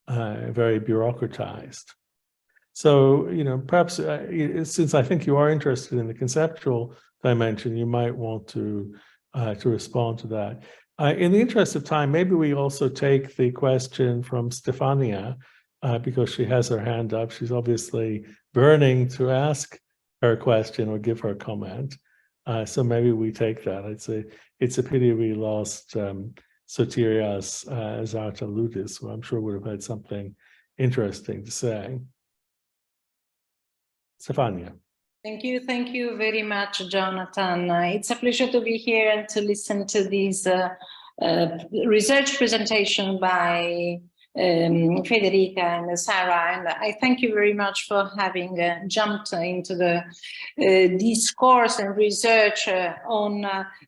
bureaucratized. So, you know, perhaps since I think you are interested in the conceptual dimension, you might want to respond to that. In the interest of time, maybe we also take the question from Stefania because she has her hand up. She's obviously burning to ask her question or give her comment. So maybe we take that. It's a pity we lost Sotirios Zardo, who I'm sure would have had something interesting to say. Stefania. Thank you very much, Jonathan. It's a pleasure to be here and to listen to this research presentation by Federica and Sarah, and I thank you very much for having jumped into the discourse and research on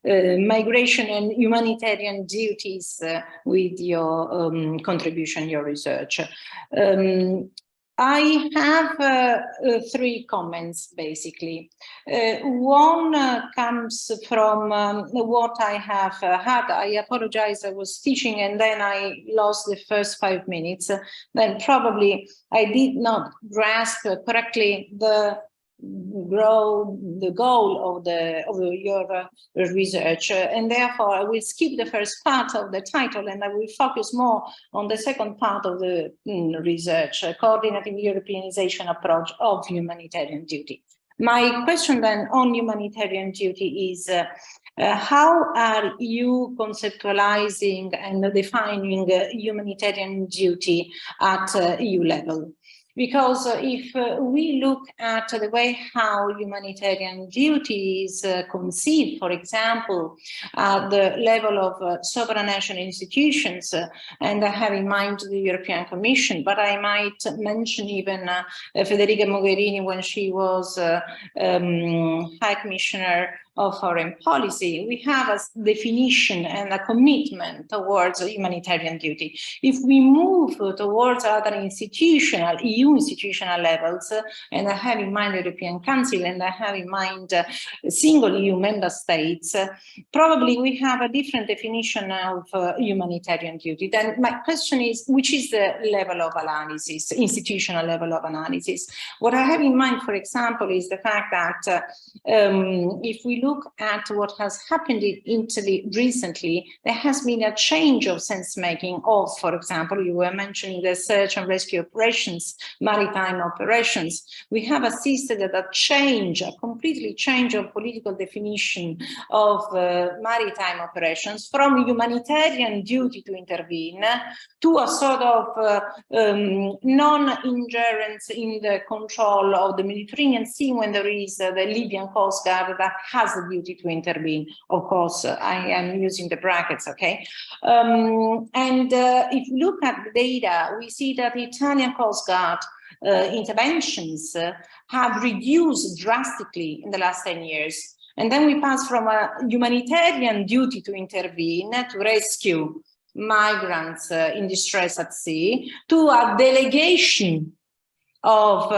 migration and humanitarian duties with your contribution, your research. I have three comments, basically. One comes from what I have had. I apologize, I was teaching and then I lost the first 5 minutes. Then probably I did not grasp correctly the goal of your research, and therefore I will skip the first part of the title and I will focus more on the second part of the research, coordinative Europeanization approach of humanitarian duty. My question then on humanitarian duty is, how are you conceptualizing and defining humanitarian duty at EU level? Because if we look at the way how humanitarian duty is conceived, for example, at the level of supranational institutions, and I have in mind the European Commission, but I might mention even Federica Mogherini when she was High Commissioner of Foreign Policy, we have a definition and a commitment towards humanitarian duty. If we move towards other institutional, EU institutional levels, and I have in mind the European Council and I have in mind single EU member states, probably we have a different definition of humanitarian duty. Then my question is, which is the level of analysis, institutional level of analysis? What I have in mind, for example, is the fact that if we look at what has happened in Italy recently, there has been a change of sense-making of, for example, you were mentioning the search and rescue operations, maritime operations. We have assisted at a change, a completely change of political definition of maritime operations from humanitarian duty to intervene to a sort of non-ingerence in the control of the Mediterranean Sea when there is the Libyan Coast Guard that has the duty to intervene. Of course, I am using the brackets, okay? If you look at the data, we see that the Italian Coast Guard interventions have reduced drastically in the last 10 years. And then we pass from a humanitarian duty to intervene, to rescue migrants in distress at sea, to a delegation of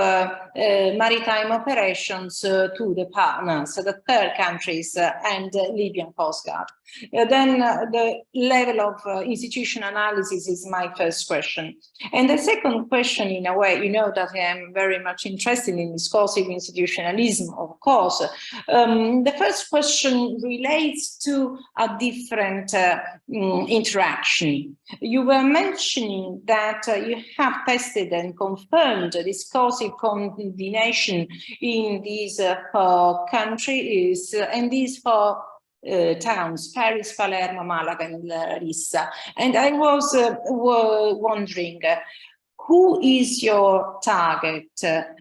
maritime operations to the partners, the third countries and Libyan Coast Guard. Then the level of institutional analysis is my first question. And the second question, in a way, you know that I am very much interested in discursive institutionalism, of course. The first question relates to a different interaction. You were mentioning that you have tested and confirmed discursive coordination in these countries and these four towns, Paris, Palermo, Malaga, and Larissa. And I was wondering, who is your target?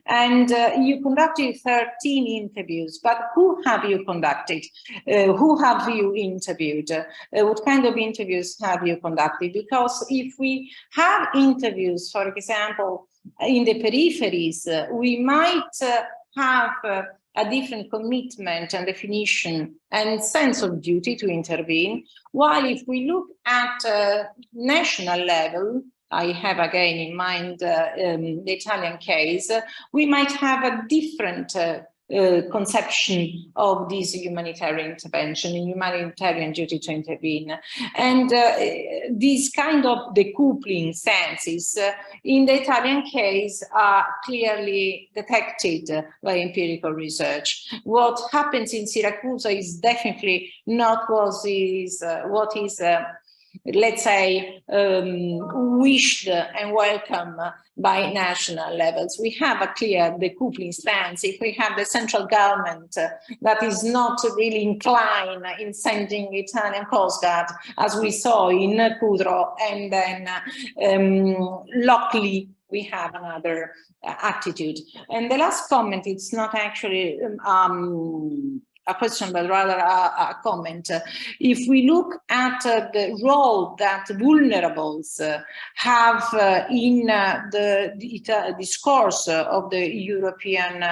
And you conducted 13 interviews, but who have you conducted? Who have you interviewed? What kind of interviews have you conducted? Because if we have interviews, for example, in the peripheries, we might have a different commitment and definition and sense of duty to intervene, while if we look at national level, I have again in mind the Italian case, we might have a different conception of this humanitarian intervention and humanitarian duty to intervene. And these kind of decoupling senses in the Italian case are clearly detected by empirical research. What happens in Syracuse is definitely not what is let's say, wished and welcome by national levels. We have a clear decoupling stance. If we have the central government that is not really inclined in sending Italian Coast Guard, as we saw in Cudro, and then locally we have another attitude. And the last comment, it's not actually a question, but rather a comment. If we look at the role that vulnerables have in the discourse of the European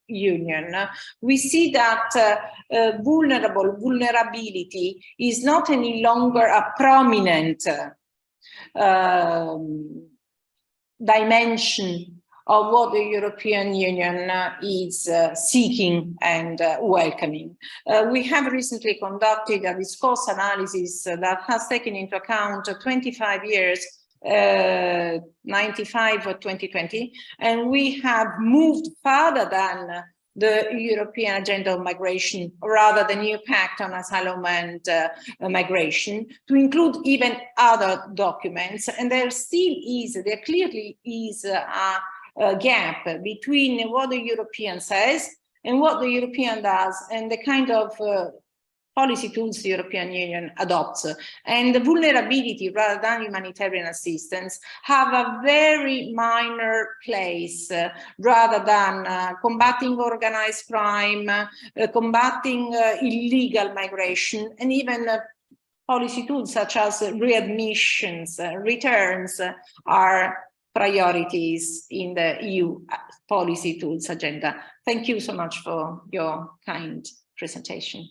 Union, we see that vulnerability is not any longer a prominent dimension of what the European Union is seeking and welcoming. We have recently conducted a discourse analysis that has taken into account 25 years, 95 or 2020, and we have moved further than the European agenda of migration, or rather the new pact on asylum and migration, to include even other documents. And there clearly is a gap between what the European says and what the European does, and the kind of policy tools the European Union adopts. And the vulnerability, rather than humanitarian assistance, have a very minor place, rather than combating organized crime, combating illegal migration, and even policy tools such as readmissions, returns are priorities in the EU policy tools agenda. Thank you so much for your kind presentation.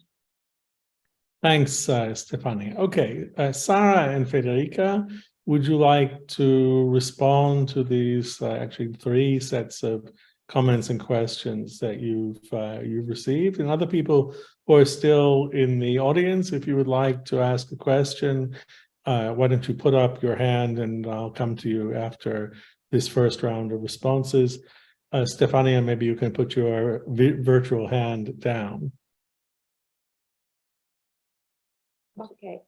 Thanks, Stefania. Okay, Sarah and Federica, would you like to respond to these actually 3 sets of comments and questions that you've received? And other people who are still in the audience, if you would like to ask a question, why don't you put up your hand and I'll come to you after this first round of responses. Stefania, maybe you can put your virtual hand down. Okay,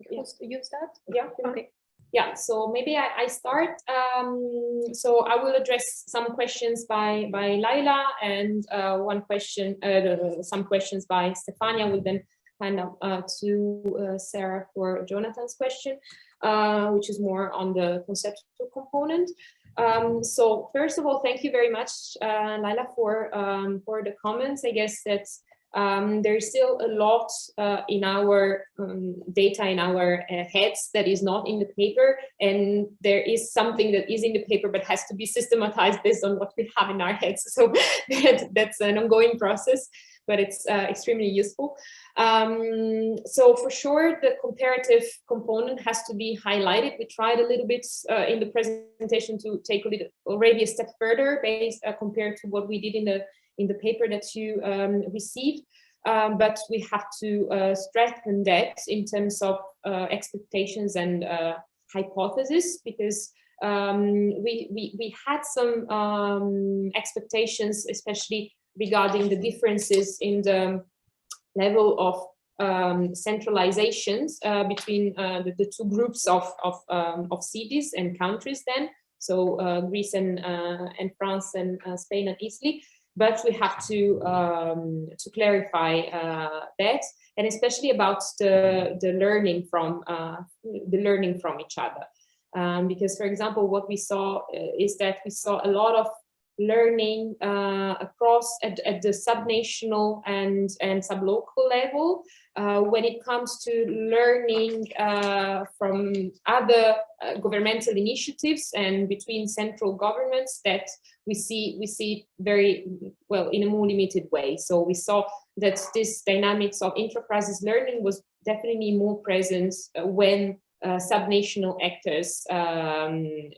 you start? Yeah, okay. Yeah, so maybe I start. So I will address some questions by Leila, and some questions by Stefania. Will then hand up to Sarah for Jonathan's question, which is more on the conceptual component. So first of all, thank you very much, Leila, for the comments. I guess that there's still a lot in our data, in our heads, that is not in the paper, and there is something that is in the paper but has to be systematized based on what we have in our heads. So that's an ongoing process, but it's extremely useful. So for sure, the comparative component has to be highlighted. We tried a little bit in the presentation to take already a step further based compared to what we did in the paper that you received, but we have to strengthen that in terms of expectations and hypotheses, because we had some expectations, especially regarding the differences in the level of centralizations between the 2 groups of cities and countries then, so Greece and France and Spain and Italy. But we have to clarify that, and especially about the learning from each other, because, for example, what we saw is that we saw a lot of learning across at the subnational and sublocal level when it comes to learning from other governmental initiatives and between central governments, that we see very well in a more limited way. So we saw that this dynamics of intra-crisis learning was definitely more present when subnational actors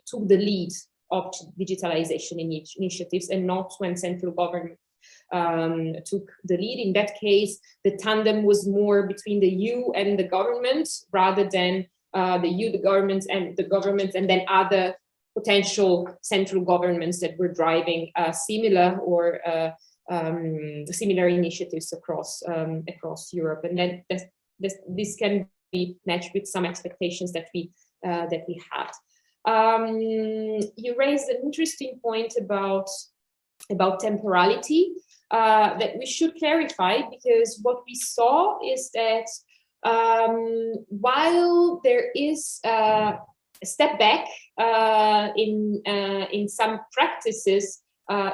took the lead of digitalization initiatives, and not when central government took the lead. In that case, the tandem was more between the EU and the government, rather than the EU, the government, and then other potential central governments that were driving similar or similar initiatives across Europe. And then this can we matched with some expectations that we had. You raised an interesting point about temporality that we should clarify, because what we saw is that while there is a step back in some practices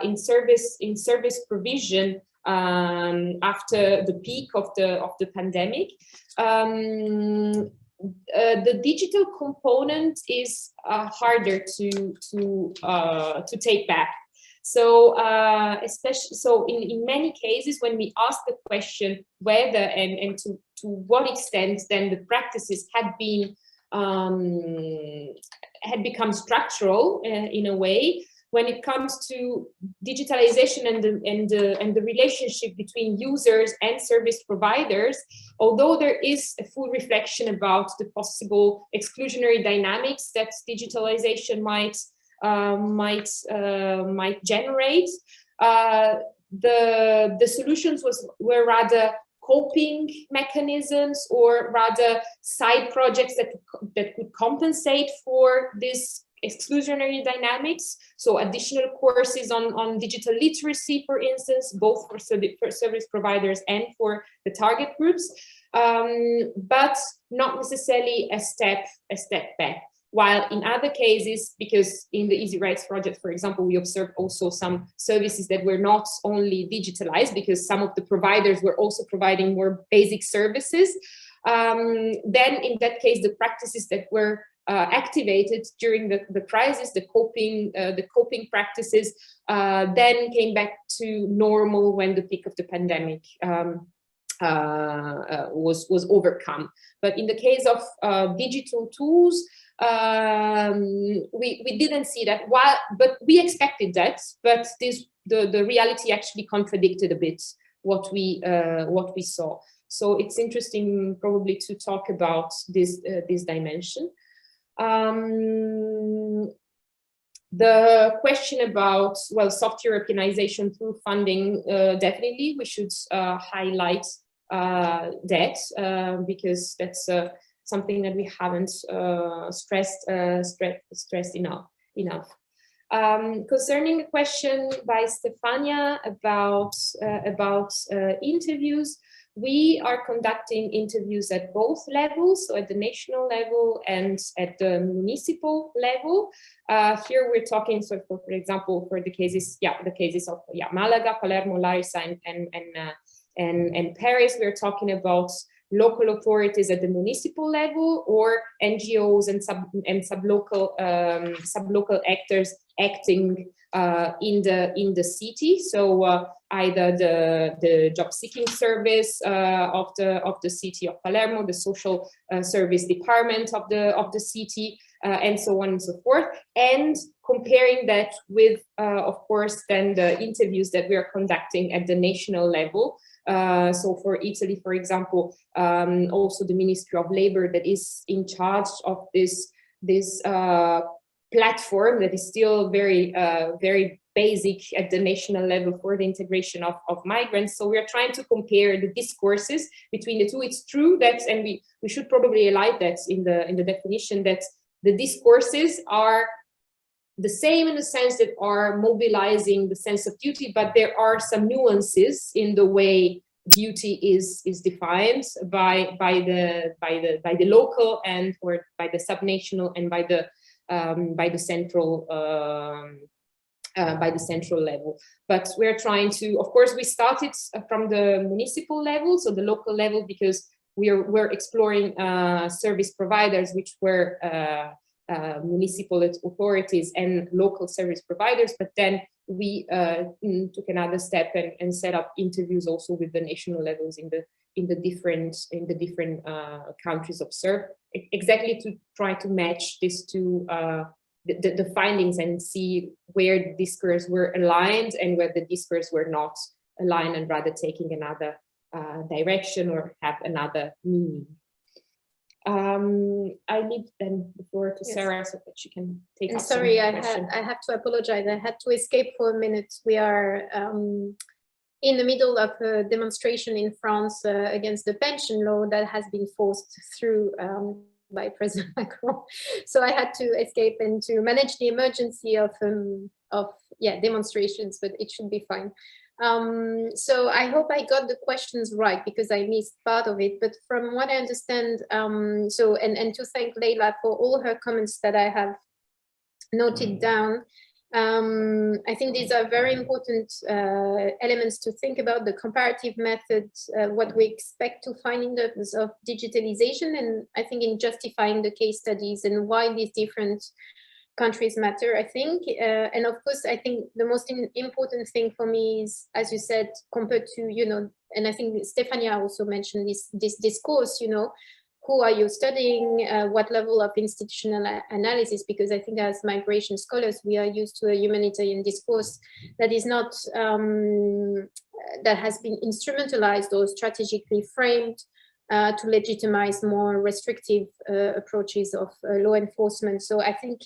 in service provision after the peak of the pandemic, the digital component is harder to take back. So especially in many cases, when we ask the question whether and to what extent then the practices had become structural in a way, when it comes to digitalization and the relationship between users and service providers, although there is a full reflection about the possible exclusionary dynamics that digitalization might generate, the solutions were rather coping mechanisms, or rather side projects that could compensate for this exclusionary dynamics. So additional courses on digital literacy, for instance, both for service providers and for the target groups, but not necessarily a step back. While in other cases, because in the Easy Rights project, for example, we observed also some services that were not only digitalized, because some of the providers were also providing more basic services. Then in that case, the practices that were activated during the crisis, the coping practices, then came back to normal when the peak of the pandemic was overcome. But in the case of digital tools, we didn't see that. But we expected that. But the reality actually contradicted a bit what we saw. So it's interesting probably to talk about this dimension. The question about, well, soft Europeanization through funding, definitely we should highlight that, because that's something that we haven't stressed enough. Concerning the question by Stefania about interviews, we are conducting interviews at both levels, so at the national level and at the municipal level. Here we're talking, so for example, for the cases of Malaga, Palermo, Larissa, and Paris, we're talking about local authorities at the municipal level, or NGOs and sublocal actors acting in the city. So either the job seeking service of the city of Palermo, the social service department of the city, and so on and so forth, and comparing that with, of course, then the interviews that we are conducting at the national level. So for Italy, for example, also the Ministry of Labor that is in charge of this platform that is still very basic at the national level for the integration of migrants. So we are trying to compare the discourses between the two. It's true that, and we should probably highlight that in the definition, that the discourses are the same in the sense that are mobilizing the sense of duty, but there are some nuances in the way duty is defined by the local and or by the subnational and by the central level. But we're trying to, of course, we started from the municipal level, so the local level, because we're exploring service providers which were municipal authorities and local service providers, but then we took another step and set up interviews also with the national levels in the different countries observed, exactly to try to match this to the findings and see where the discourse were aligned and where the discourse were not aligned, and rather taking another direction or have another meaning. I leave then the floor to Sarah so that she can take up. Sorry, I have to apologize. I had to escape for a minute. We are in the middle of a demonstration in France against the pension law that has been forced through by President Macron. So I had to escape and to manage the emergency of demonstrations, but it should be fine. So I hope I got the questions right, because I missed part of it. But from what I understand, and to thank Leila for all her comments that I have noted down. I think these are very important elements to think about: the comparative methods, what we expect to find in terms of digitalization, and I think in justifying the case studies and why these different countries matter, I think. And of course, I think the most important thing for me is, as you said, compared to, and I think Stefania also mentioned this discourse, who are you studying, what level of institutional analysis, because I think as migration scholars, we are used to a humanitarian discourse that is not, that has been instrumentalized or strategically framed to legitimize more restrictive approaches of law enforcement. So I think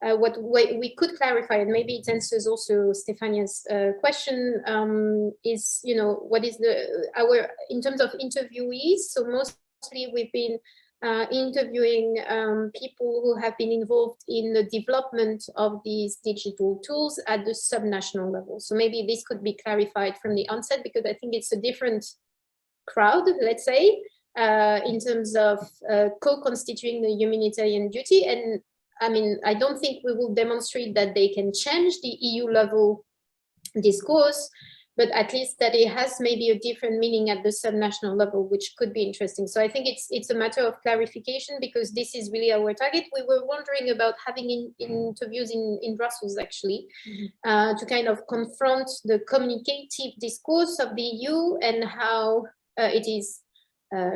what we could clarify, and maybe it answers also Stefania's question, is, what is in terms of interviewees. So mostly we've been interviewing people who have been involved in the development of these digital tools at the subnational level. So maybe this could be clarified from the onset, because I think it's a different crowd, let's say, in terms of co-constituting the humanitarian duty. And I mean, I don't think we will demonstrate that they can change the EU level discourse, but at least that it has maybe a different meaning at the subnational level, which could be interesting. So I think it's a matter of clarification, because this is really our target. We were wondering about having interviews in Brussels, actually, to kind of confront the communicative discourse of the EU and how it is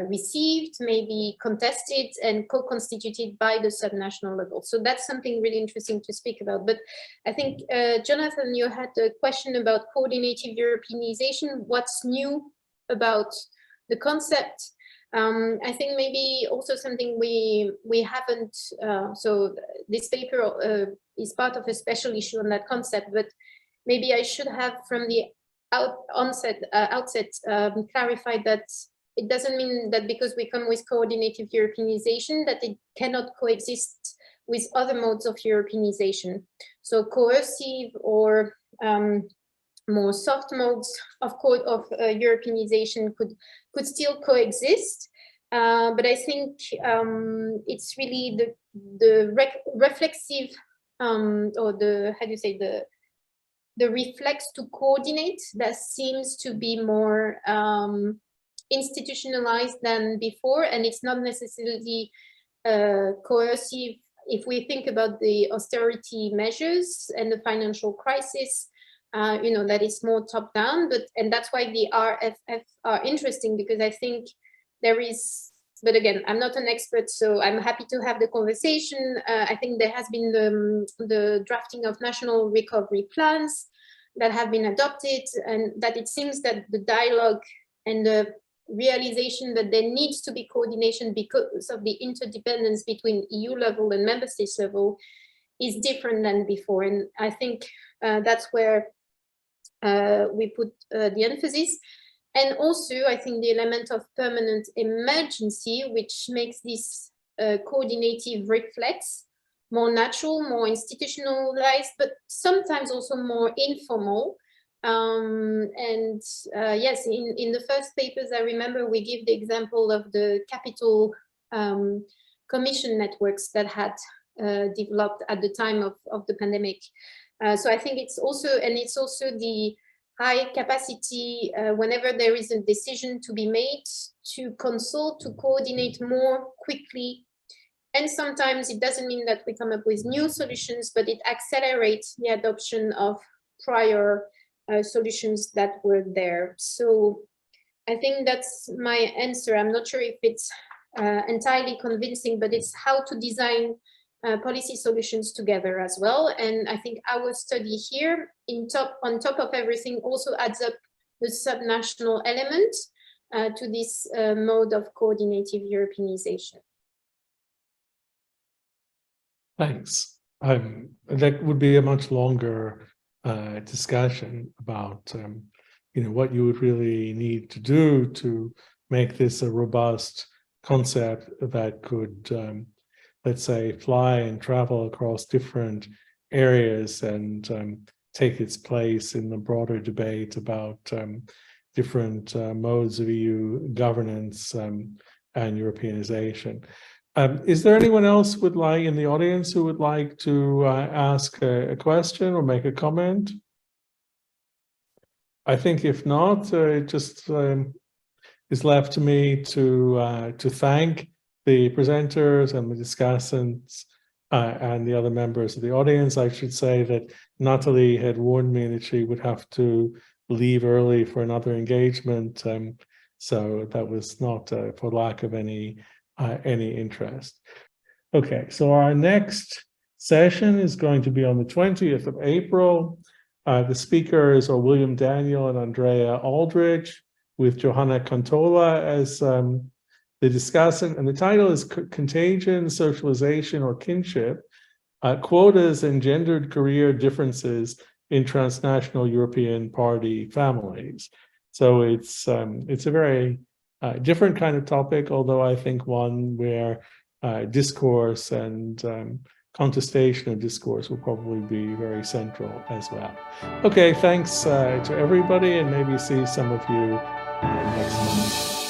received, maybe contested and co-constituted by the subnational level. So that's something really interesting to speak about. But I think, Jonathan, you had a question about coordinative Europeanization. What's new about the concept? I think maybe also something we haven't, so this paper is part of a special issue on that concept, but maybe I should have from the outset clarified that it doesn't mean that because we come with coordinative Europeanization that it cannot coexist with other modes of Europeanization. So coercive or more soft modes of Europeanization could still coexist. But I think it's really the reflexive or the, how do you say, the reflex to coordinate that seems to be more institutionalized than before, and it's not necessarily coercive. If we think about the austerity measures and the financial crisis, that is more top down, and that's why the RFF are interesting, because I think there is, but again, I'm not an expert, so I'm happy to have the conversation. I think there has been the drafting of national recovery plans that have been adopted, and that it seems that the dialogue and the realization that there needs to be coordination because of the interdependence between EU level and member states level is different than before. And I think that's where we put the emphasis. And also, I think the element of permanent emergency, which makes this coordinative reflex more natural, more institutionalized, but sometimes also more informal. Yes, in the first papers, I remember we give the example of the capital commission networks that had developed at the time of the pandemic. So I think it's also the high capacity whenever there is a decision to be made to consult, to coordinate more quickly. And sometimes it doesn't mean that we come up with new solutions, but it accelerates the adoption of prior solutions that were there. So I think that's my answer. I'm not sure if it's entirely convincing, but it's how to design policy solutions together as well. And I think our study here on top of everything also adds up the subnational element to this mode of coordinative Europeanization. Thanks. That would be a much longer discussion about what you would really need to do to make this a robust concept that could, let's say, fly and travel across different areas and take its place in the broader debate about different modes of EU governance and Europeanization. Is there anyone else in the audience who would like to ask a question or make a comment? I think if not, it just is left to me to thank the presenters and the discussants and the other members of the audience. I should say that Natalie had warned me that she would have to leave early for another engagement, so that was not for lack of any interest. Okay, so our next session is going to be on the 20th of April. The speakers are William Daniel and Andrea Aldridge, with Johanna Cantola as the discussant, and the title is Contagion, Socialization, or Kinship, Quotas and Gendered Career Differences in Transnational European Party Families. So it's a very different kind of topic, although I think one where discourse and contestation of discourse will probably be very central as well. Okay, thanks to everybody, and maybe see some of you next month.